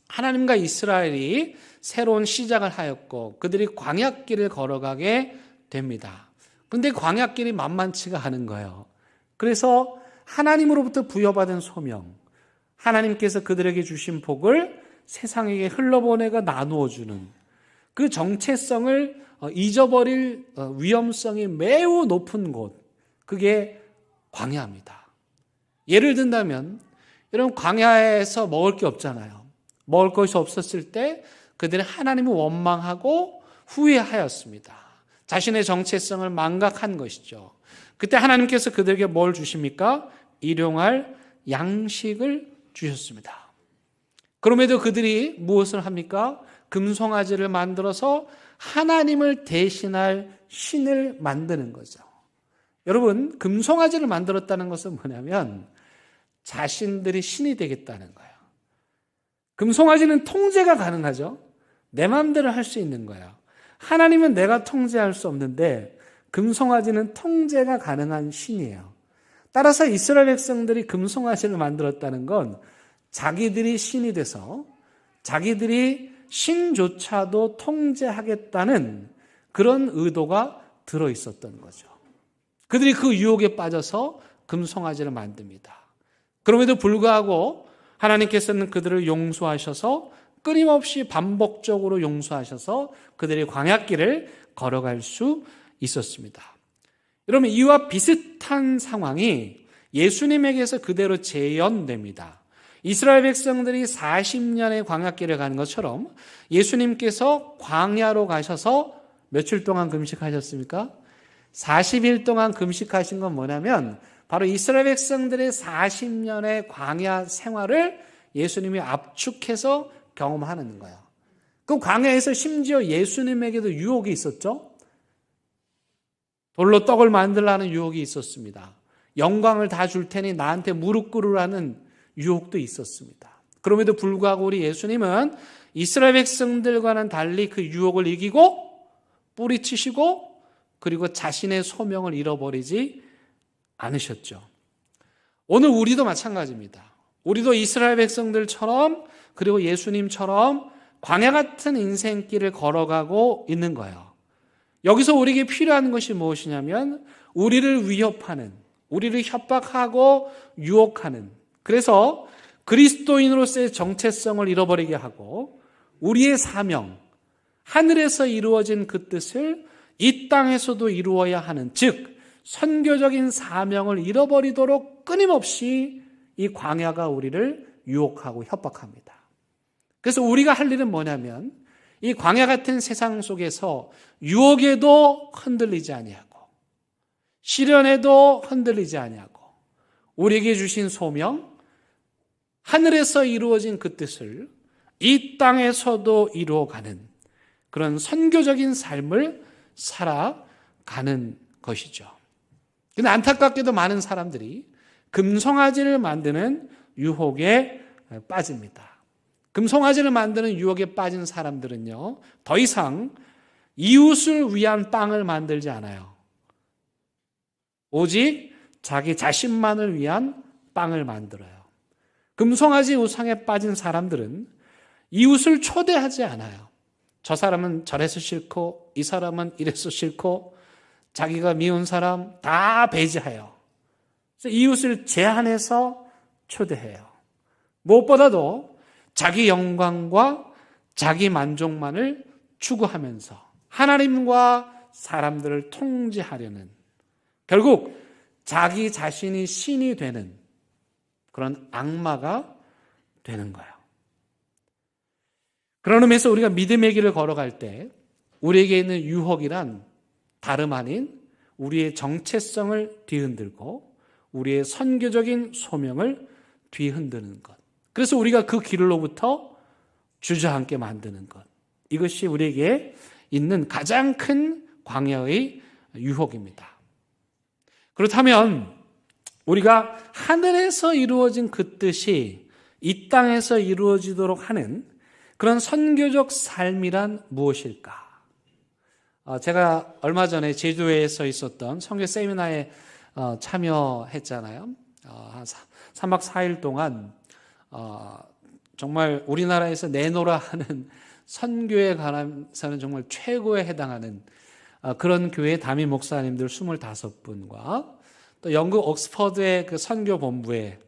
하나님과 이스라엘이 새로운 시작을 하였고 그들이 광야길을 걸어가게 됩니다. 그런데 광야길이 만만치가 않은 거예요. 그래서 하나님으로부터 부여받은 소명, 하나님께서 그들에게 주신 복을 세상에게 흘러보내고 나누어주는 그 정체성을 잊어버릴 위험성이 매우 높은 곳, 그게 광야입니다. 예를 든다면 여러분, 광야에서 먹을 게 없잖아요. 먹을 것이 없었을 때 그들은 하나님을 원망하고 후회하였습니다. 자신의 정체성을 망각한 것이죠. 그때 하나님께서 그들에게 뭘 주십니까? 일용할 양식을 주셨습니다. 그럼에도 그들이 무엇을 합니까? 금송아지를 만들어서 하나님을 대신할 신을 만드는 거죠. 여러분, 금송아지를 만들었다는 것은 뭐냐면 자신들이 신이 되겠다는 거예요. 금송아지는 통제가 가능하죠. 내 마음대로 할 수 있는 거예요. 하나님은 내가 통제할 수 없는데 금송아지는 통제가 가능한 신이에요. 따라서 이스라엘 백성들이 금송아지를 만들었다는 건 자기들이 신이 돼서 자기들이 신조차도 통제하겠다는 그런 의도가 들어있었던 거죠. 그들이 그 유혹에 빠져서 금송아지를 만듭니다. 그럼에도 불구하고 하나님께서는 그들을 용서하셔서 끊임없이 반복적으로 용서하셔서 그들이 광야길을 걸어갈 수 있었습니다. 여러분, 이와 비슷한 상황이 예수님에게서 그대로 재현됩니다. 이스라엘 백성들이 40년의 광야길을 가는 것처럼 예수님께서 광야로 가셔서 며칠 동안 금식하셨습니까? 40일 동안 금식하신 건 뭐냐면 바로 이스라엘 백성들의 40년의 광야 생활을 예수님이 압축해서 경험하는 거예요. 그 광야에서 심지어 예수님에게도 유혹이 있었죠. 돌로 떡을 만들라는 유혹이 있었습니다. 영광을 다 줄 테니 나한테 무릎 꿇으라는 유혹도 있었습니다. 그럼에도 불구하고 우리 예수님은 이스라엘 백성들과는 달리 그 유혹을 이기고 뿌리치시고 그리고 자신의 소명을 잃어버리지 않으셨죠. 오늘 우리도 마찬가지입니다. 우리도 이스라엘 백성들처럼 그리고 예수님처럼 광야 같은 인생길을 걸어가고 있는 거예요. 여기서 우리에게 필요한 것이 무엇이냐면 우리를 위협하는, 우리를 협박하고 유혹하는, 그래서 그리스도인으로서의 정체성을 잃어버리게 하고 우리의 사명, 하늘에서 이루어진 그 뜻을 이 땅에서도 이루어야 하는, 즉 선교적인 사명을 잃어버리도록 끊임없이 이 광야가 우리를 유혹하고 협박합니다. 그래서 우리가 할 일은 뭐냐면 이 광야 같은 세상 속에서 유혹에도 흔들리지 아니하고 시련에도 흔들리지 아니하고 우리에게 주신 소명, 하늘에서 이루어진 그 뜻을 이 땅에서도 이루어가는 그런 선교적인 삶을 살아가는 것이죠. 근데 안타깝게도 많은 사람들이 금송아지를 만드는 유혹에 빠집니다. 금송아지를 만드는 유혹에 빠진 사람들은요, 더 이상 이웃을 위한 빵을 만들지 않아요. 오직 자기 자신만을 위한 빵을 만들어요. 금송아지 우상에 빠진 사람들은 이웃을 초대하지 않아요. 저 사람은 저래서 싫고 이 사람은 이래서 싫고 자기가 미운 사람 다 배제해요. 그래서 이웃을 제한해서 초대해요. 무엇보다도 자기 영광과 자기 만족만을 추구하면서 하나님과 사람들을 통제하려는, 결국 자기 자신이 신이 되는 그런 악마가 되는 거예요. 그런 의미에서 우리가 믿음의 길을 걸어갈 때 우리에게 있는 유혹이란 다름 아닌 우리의 정체성을 뒤흔들고 우리의 선교적인 소명을 뒤흔드는 것. 그래서 우리가 그 길로부터 주저앉게 만드는 것. 이것이 우리에게 있는 가장 큰 광야의 유혹입니다. 그렇다면 우리가 하늘에서 이루어진 그 뜻이 이 땅에서 이루어지도록 하는 그런 선교적 삶이란 무엇일까? 제가 얼마 전에 제주에서 있었던 선교 세미나에 참여했잖아요. 한 3박 4일 동안 정말 우리나라에서 내노라 하는 선교에 관해서는 정말 최고에 해당하는 그런 교회 담임 목사님들 25분과 또 영국 옥스퍼드의 그 선교 본부의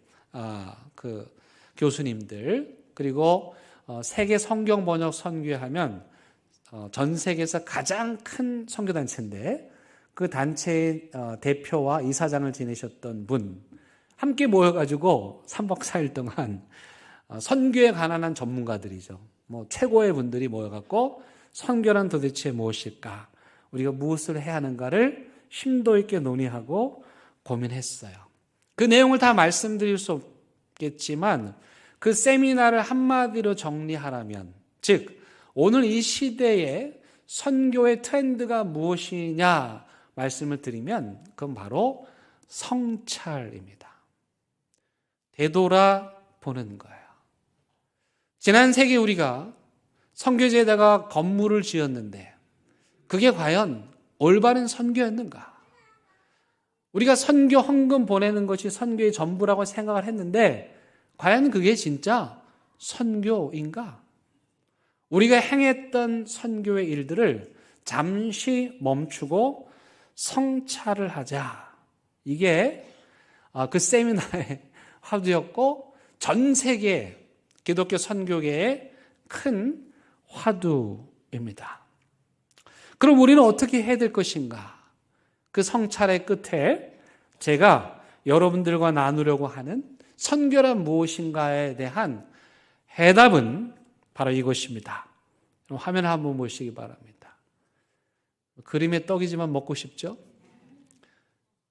그 교수님들, 그리고 세계 성경 번역 선교하면 전 세계에서 가장 큰 선교 단체인데 그 단체의 대표와 이사장을 지내셨던 분 함께 모여가지고 3박 4일 동안 선교에 관한 전문가들이죠. 뭐 최고의 분들이 모여갖고 선교란 도대체 무엇일까? 우리가 무엇을 해야 하는가를 심도 있게 논의하고 고민했어요. 그 내용을 다 말씀드릴 수 없겠지만 그 세미나를 한마디로 정리하라면, 즉 오늘 이 시대의 선교의 트렌드가 무엇이냐 말씀을 드리면 그건 바로 성찰입니다. 되돌아보는 거예요. 지난 세기 우리가 선교지에다가 건물을 지었는데 그게 과연 올바른 선교였는가? 우리가 선교 헌금 보내는 것이 선교의 전부라고 생각을 했는데 과연 그게 진짜 선교인가? 우리가 행했던 선교의 일들을 잠시 멈추고 성찰을 하자. 이게 그 세미나의 화두였고 전 세계 기독교 선교계의 큰 화두입니다. 그럼 우리는 어떻게 해야 될 것인가? 그 성찰의 끝에 제가 여러분들과 나누려고 하는 선교란 무엇인가에 대한 해답은 바로 이것입니다. 화면 한번 보시기 바랍니다. 그림의 떡이지만 먹고 싶죠?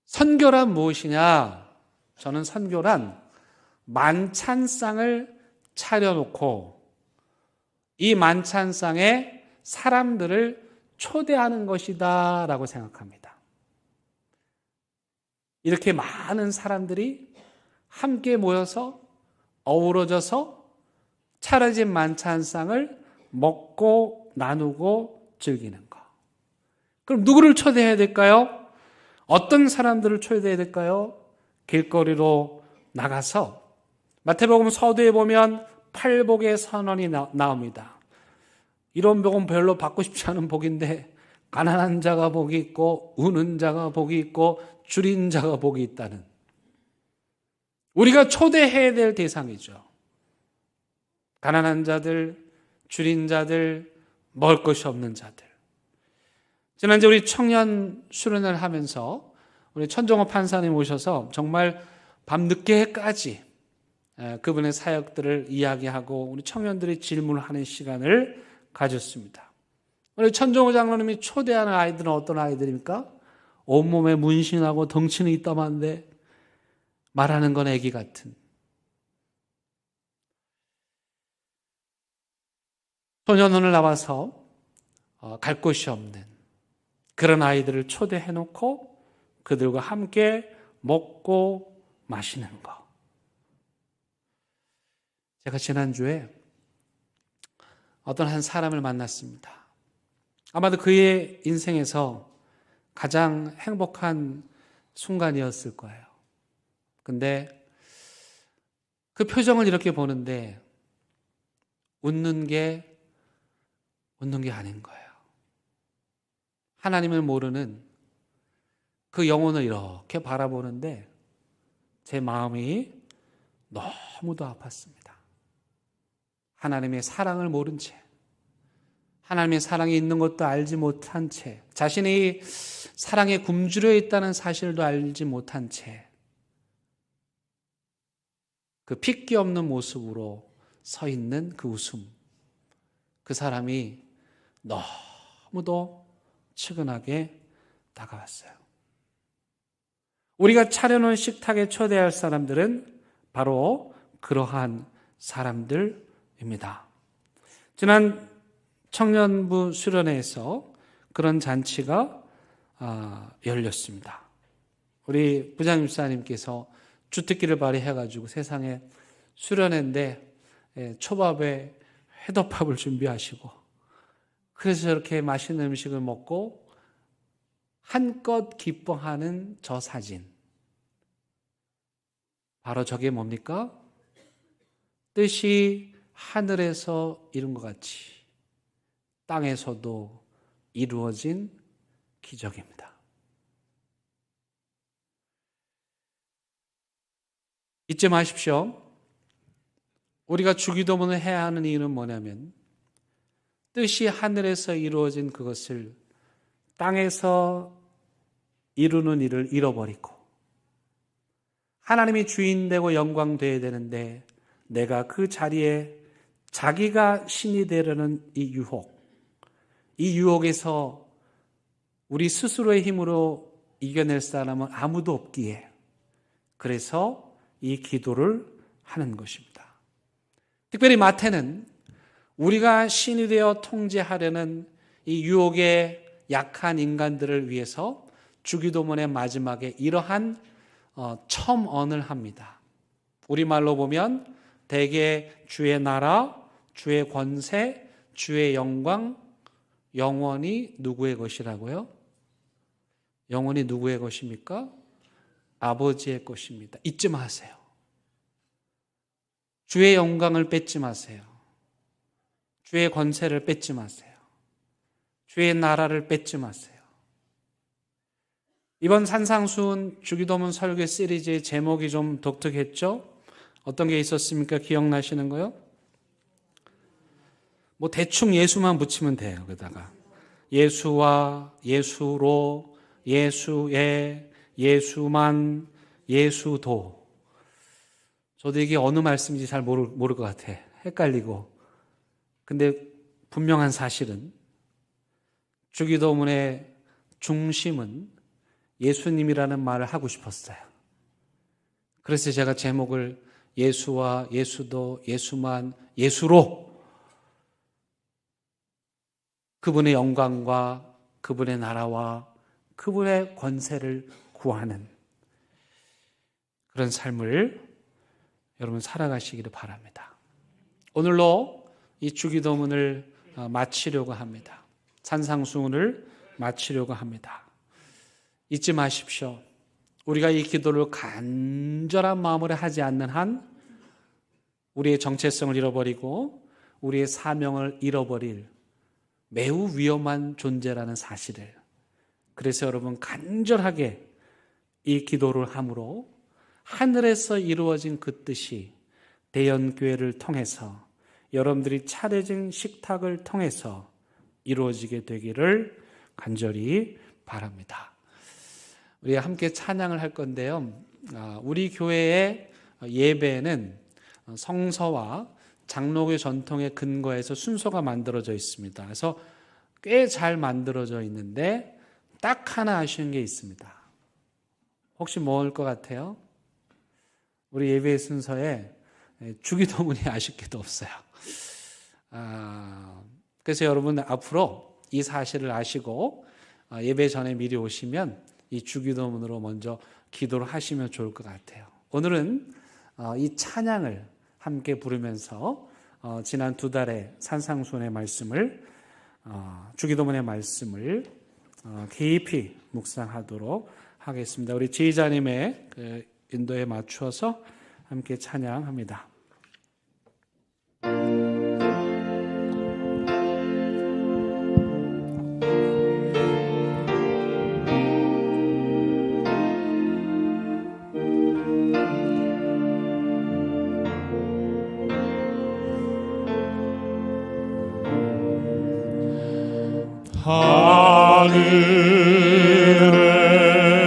선교란 무엇이냐? 저는 선교란 만찬상을 차려놓고 이 만찬상에 사람들을 초대하는 것이다 라고 생각합니다. 이렇게 많은 사람들이 함께 모여서 어우러져서 차려진 만찬상을 먹고 나누고 즐기는 것. 그럼 누구를 초대해야 될까요? 어떤 사람들을 초대해야 될까요? 길거리로 나가서 마태복음 서두에 보면 팔복의 선언이 나옵니다. 이런 복은 별로 받고 싶지 않은 복인데 가난한 자가 복이 있고 우는 자가 복이 있고 줄인 자가 복이 있다는, 우리가 초대해야 될 대상이죠. 가난한 자들, 줄인 자들, 먹을 것이 없는 자들. 지난주에 우리 청년 수련회를 하면서 우리 천정호 판사님 오셔서 정말 밤늦게까지 그분의 사역들을 이야기하고 우리 청년들이 질문을 하는 시간을 가졌습니다. 우리 천정호 장로님이 초대하는 아이들은 어떤 아이들입니까? 온몸에 문신하고 덩치는 이따만데 말하는 건 애기 같은, 소년원을 나와서 갈 곳이 없는 그런 아이들을 초대해놓고 그들과 함께 먹고 마시는 것. 제가 지난주에 어떤 한 사람을 만났습니다. 아마도 그의 인생에서 가장 행복한 순간이었을 거예요. 근데 그 표정을 이렇게 보는데 웃는 게 아닌 거예요. 하나님을 모르는 그 영혼을 이렇게 바라보는데 제 마음이 너무도 아팠습니다. 하나님의 사랑을 모른 채, 하나님의 사랑이 있는 것도 알지 못한 채, 자신이 사랑에 굶주려 있다는 사실도 알지 못한 채 그 핏기 없는 모습으로 서 있는 그 웃음, 그 사람이 너무도 측은하게 다가왔어요. 우리가 차려놓은 식탁에 초대할 사람들은 바로 그러한 사람들입니다. 지난 청년부 수련회에서 그런 잔치가 열렸습니다. 우리 부장님 사님께서 주특기를 발휘해가지고 세상에 수련회인데 초밥에 회덮밥을 준비하시고, 그래서 저렇게 맛있는 음식을 먹고 한껏 기뻐하는 저 사진, 바로 저게 뭡니까? 뜻이 하늘에서 이룬 것 같이 땅에서도 이루어진 기적입니다. 잊지 마십시오. 우리가 주기도문을 해야 하는 이유는 뭐냐면 뜻이 하늘에서 이루어진 그것을 땅에서 이루는 일을 잃어버리고 하나님이 주인 되고 영광 되어야 되는데 내가 그 자리에 자기가 신이 되려는 이 유혹, 이 유혹에서 우리 스스로의 힘으로 이겨낼 사람은 아무도 없기에 그래서 이 기도를 하는 것입니다. 특별히 마태는 우리가 신이 되어 통제하려는 이 유혹의 약한 인간들을 위해서 주기도문의 마지막에 이러한 첨언을 합니다. 우리말로 보면 대개 주의 나라, 주의 권세, 주의 영광, 영원히 누구의 것이라고요? 영원히 누구의 것입니까? 아버지의 것입니다. 잊지 마세요. 주의 영광을 뺏지 마세요. 주의 권세를 뺏지 마세요. 주의 나라를 뺏지 마세요. 이번 산상수훈 주기도문 설교 시리즈의 제목이 좀 독특했죠? 어떤 게 있었습니까? 기억나시는 거요? 뭐 대충 예수만 붙이면 돼요. 거기다가 예수와 예수로, 예수의, 예수만, 예수도. 저도 이게 어느 말씀인지 잘 모를 것 같아. 헷갈리고. 근데 분명한 사실은 주기도문의 중심은 예수님이라는 말을 하고 싶었어요. 그래서 제가 제목을 예수와 예수도, 예수만, 예수로 그분의 영광과 그분의 나라와 그분의 권세를 구하는 그런 삶을 여러분 살아가시기를 바랍니다. 오늘로 이 주기도문을 마치려고 합니다. 산상수훈을 마치려고 합니다. 잊지 마십시오. 우리가 이 기도를 간절한 마음으로 하지 않는 한 우리의 정체성을 잃어버리고 우리의 사명을 잃어버릴 매우 위험한 존재라는 사실을, 그래서 여러분 간절하게 이 기도를 함으로 하늘에서 이루어진 그 뜻이 대연교회를 통해서 여러분들이 차려진 식탁을 통해서 이루어지게 되기를 간절히 바랍니다. 우리 함께 찬양을 할 건데요. 우리 교회의 예배는 성서와 장로교 전통에 근거해서 순서가 만들어져 있습니다. 그래서 꽤 잘 만들어져 있는데 딱 하나 아쉬운 게 있습니다. 혹시 뭘 것 같아요? 우리 예배의 순서에 주기도문이 아쉽게도 없어요. 그래서 여러분 앞으로 이 사실을 아시고 예배 전에 미리 오시면 이 주기도문으로 먼저 기도를 하시면 좋을 것 같아요. 오늘은 이 찬양을 함께 부르면서 지난 2달의 산상수훈의 말씀을 주기도문의 말씀을 깊이 묵상하도록 하겠습니다. 우리 지휘자님의 그 인도에 맞추어서 함께 찬양합니다.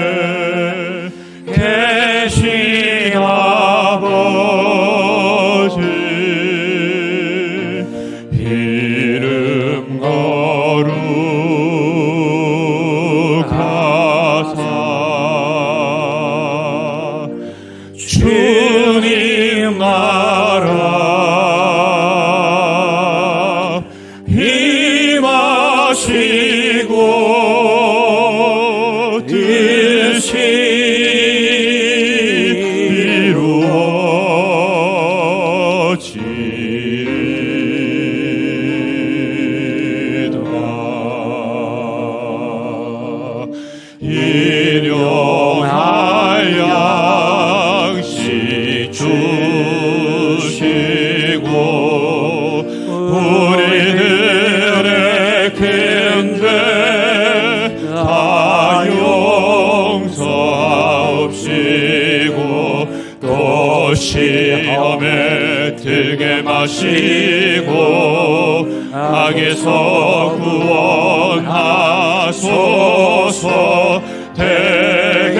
하늘에 계신 아버지 이름 거룩하사 주님 나라 임하시고 뜻이 이루어지리다. 일용할 양식 주시고 우리들의 큰 죄 다 용서하옵시고 또 시험에 들게 마시고 악에서 구원하소서. 대개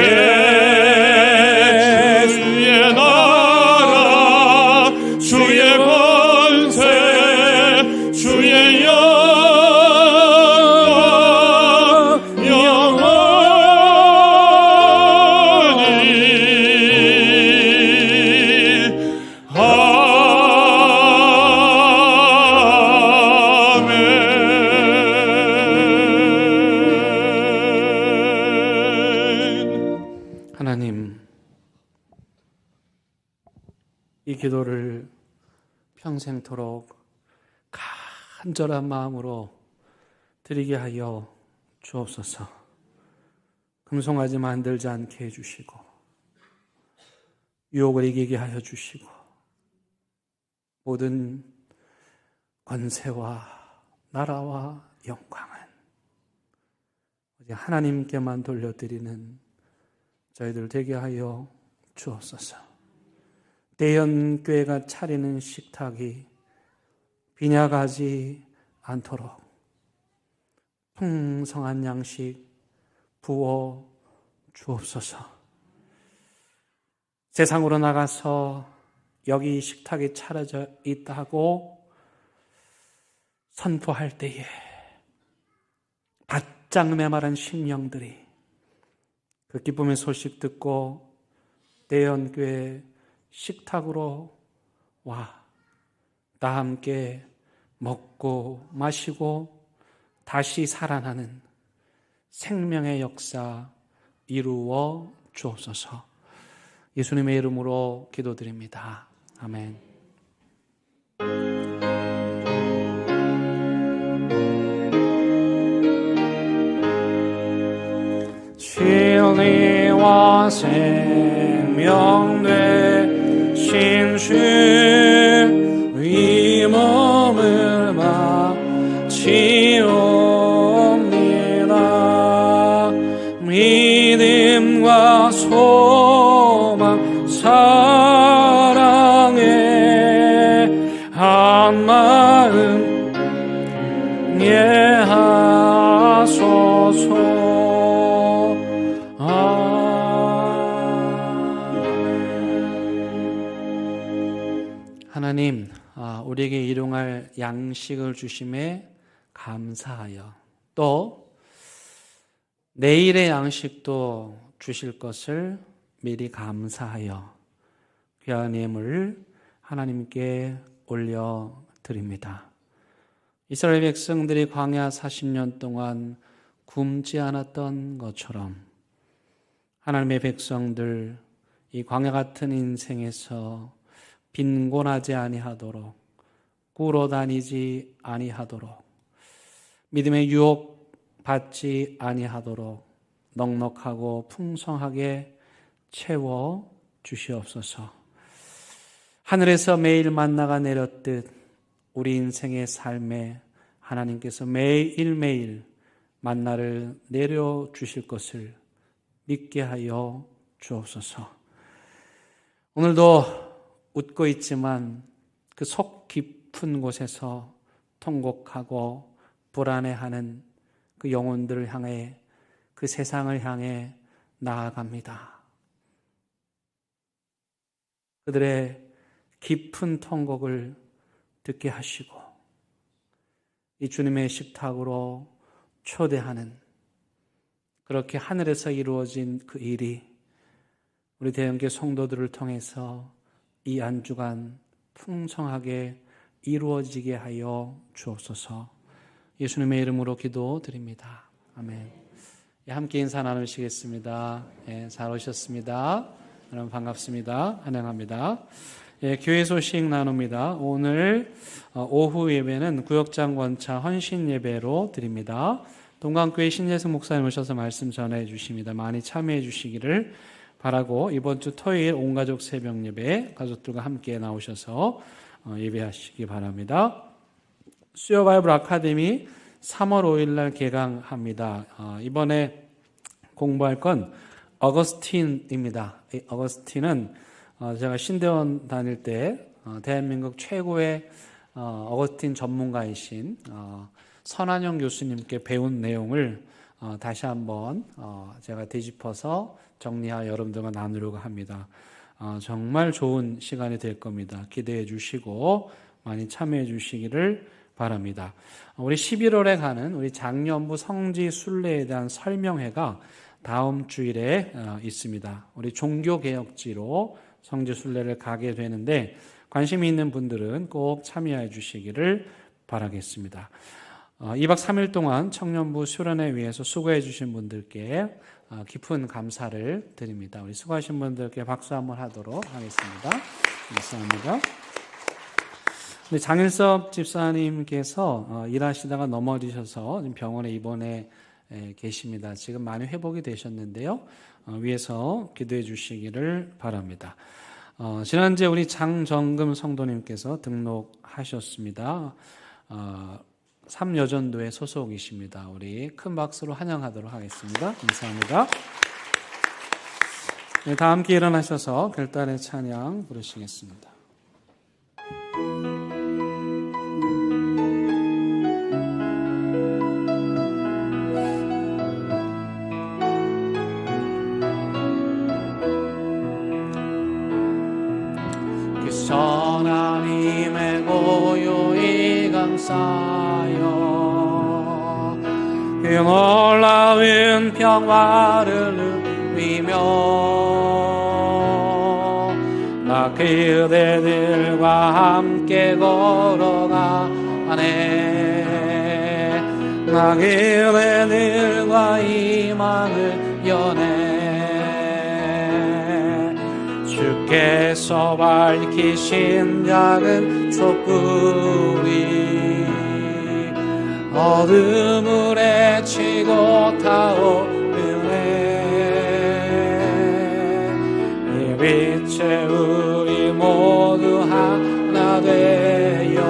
주의 나라 주의 권세 주의 영광 하나님, 이 기도를 평생토록 간절한 마음으로 드리게 하여 주옵소서. 금송아지 만들지 않게 해주시고 유혹을 이기게 하여 주시고 모든 권세와 나라와 영광은 오직 하나님께만 돌려드리는 저희들 되게 하여 주옵소서. 대연교회가 차리는 식탁이 빈약하지 않도록 풍성한 양식 부어 주옵소서. 세상으로 나가서 여기 식탁이 차려져 있다고 선포할 때에 바짝 메마른 심령들이 그 기쁨의 소식 듣고 대연교회 식탁으로 와 다 함께 먹고 마시고 다시 살아나는 생명의 역사 이루어 주옵소서. 예수님의 이름으로 기도드립니다. 아멘. 진리와 생명 되신 주 이 몸을 바치옵니다. 믿음과 소망 사랑에 한 마음 예하소서. 하나님, 우리에게 일용할 양식을 주심에 감사하여 또 내일의 양식도 주실 것을 미리 감사하여 귀한 예물 하나님께 올려드립니다. 이스라엘 백성들이 광야 40년 동안 굶지 않았던 것처럼 하나님의 백성들 이 광야 같은 인생에서 빈곤하지 아니하도록 꾸러 다니지 아니하도록 믿음의 유혹 받지 아니하도록 넉넉하고 풍성하게 채워 주시옵소서. 하늘에서 매일 만나가 내렸듯 우리 인생의 삶에 하나님께서 매일매일 만나를 내려주실 것을 믿게 하여 주옵소서. 오늘도 웃고 있지만 그 속 깊은 곳에서 통곡하고 불안해하는 그 영혼들을 향해 그 세상을 향해 나아갑니다. 그들의 깊은 통곡을 듣게 하시고 이 주님의 식탁으로 초대하는 그렇게 하늘에서 이루어진 그 일이 우리 대형교 성도들을 통해서 이 한 주간 풍성하게 이루어지게 하여 주옵소서. 예수님의 이름으로 기도드립니다. 아멘. 함께 인사 나누시겠습니다. 잘 오셨습니다. 여러분 반갑습니다. 환영합니다. 교회 소식 나눕니다. 오늘 오후 예배는 구역장 권차 헌신 예배로 드립니다. 동강교회 신재승 목사님 오셔서 말씀 전해 주십니다. 많이 참여해 주시기를 바라고 이번 주 토요일 온가족 새벽 예배 가족들과 함께 나오셔서 예배하시기 바랍니다. 수요 바이블 아카데미 3월 5일 날 개강합니다. 이번에 공부할 건 어거스틴입니다. 어거스틴은 제가 신대원 다닐 때 대한민국 최고의 어거스틴 전문가이신 선한영 교수님께 배운 내용을 다시 한번 제가 되짚어서 정리하여 여러분들과 나누려고 합니다. 정말 좋은 시간이 될 겁니다. 기대해 주시고 많이 참여해 주시기를 바랍니다. 우리 11월에 가는 우리 장년부 성지 순례에 대한 설명회가 다음 주일에 있습니다. 우리 종교개혁지로 성지 순례를 가게 되는데 관심이 있는 분들은 꼭 참여해 주시기를 바라겠습니다. 2박 3일 동안 청년부 수련회 위해서 수고해 주신 분들께 깊은 감사를 드립니다. 우리 수고하신 분들께 박수 한번 하도록 하겠습니다. 감사합니다. 우리 장일섭 집사님께서 일하시다가 넘어지셔서 지금 병원에 입원해 계십니다. 지금 많이 회복이 되셨는데요. 위에서 기도해 주시기를 바랍니다. 지난주에 우리 장정금 성도님께서 등록하셨습니다. 3여전도의 소속이십니다. 우리 큰 박수로 환영하도록 하겠습니다. 감사합니다. 네, 다 함께 일어나셔서 별단의 찬양 부르시겠습니다. 하나님의 고요히 감사하여 그 놀라운 평화를 누리며 나 그대들과 함께 걸어가네 나 그대들과 희망을 여네 주께서 밝히신 작은 촛불이 어둠을 헤치고 타오르네 이 빛에 우리 모두 하나 되어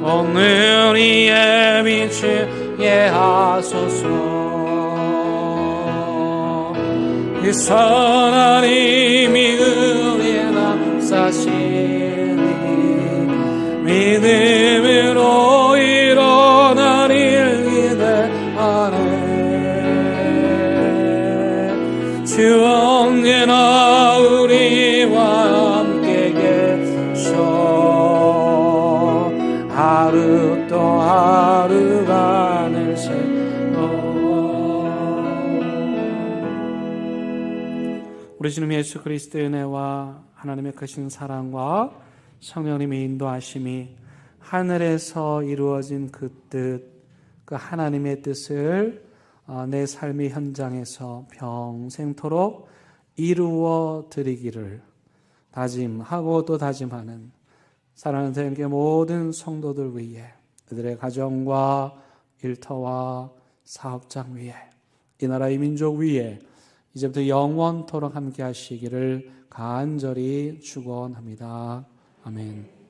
오늘 이의 빛을 예하소서 그 하나님이 우리의 남사시니 믿음으로 일어나릴 기대하네 주 언제나 우리와 함께 계셔 하루 또 하루가 늘 새로 우리 주님 예수 그리스도의 은혜와 하나님의 크신 사랑과 성령님의 인도하심이 하늘에서 이루어진 그 뜻, 그 하나님의 뜻을 내 삶의 현장에서 평생토록 이루어 드리기를 다짐하고 또 다짐하는 사랑하는 대한민국의 모든 성도들 위해 그들의 가정과 일터와 사업장 위에 이 나라의 민족 위에 이제부터 영원토록 함께 하시기를 간절히 축원합니다. 아멘.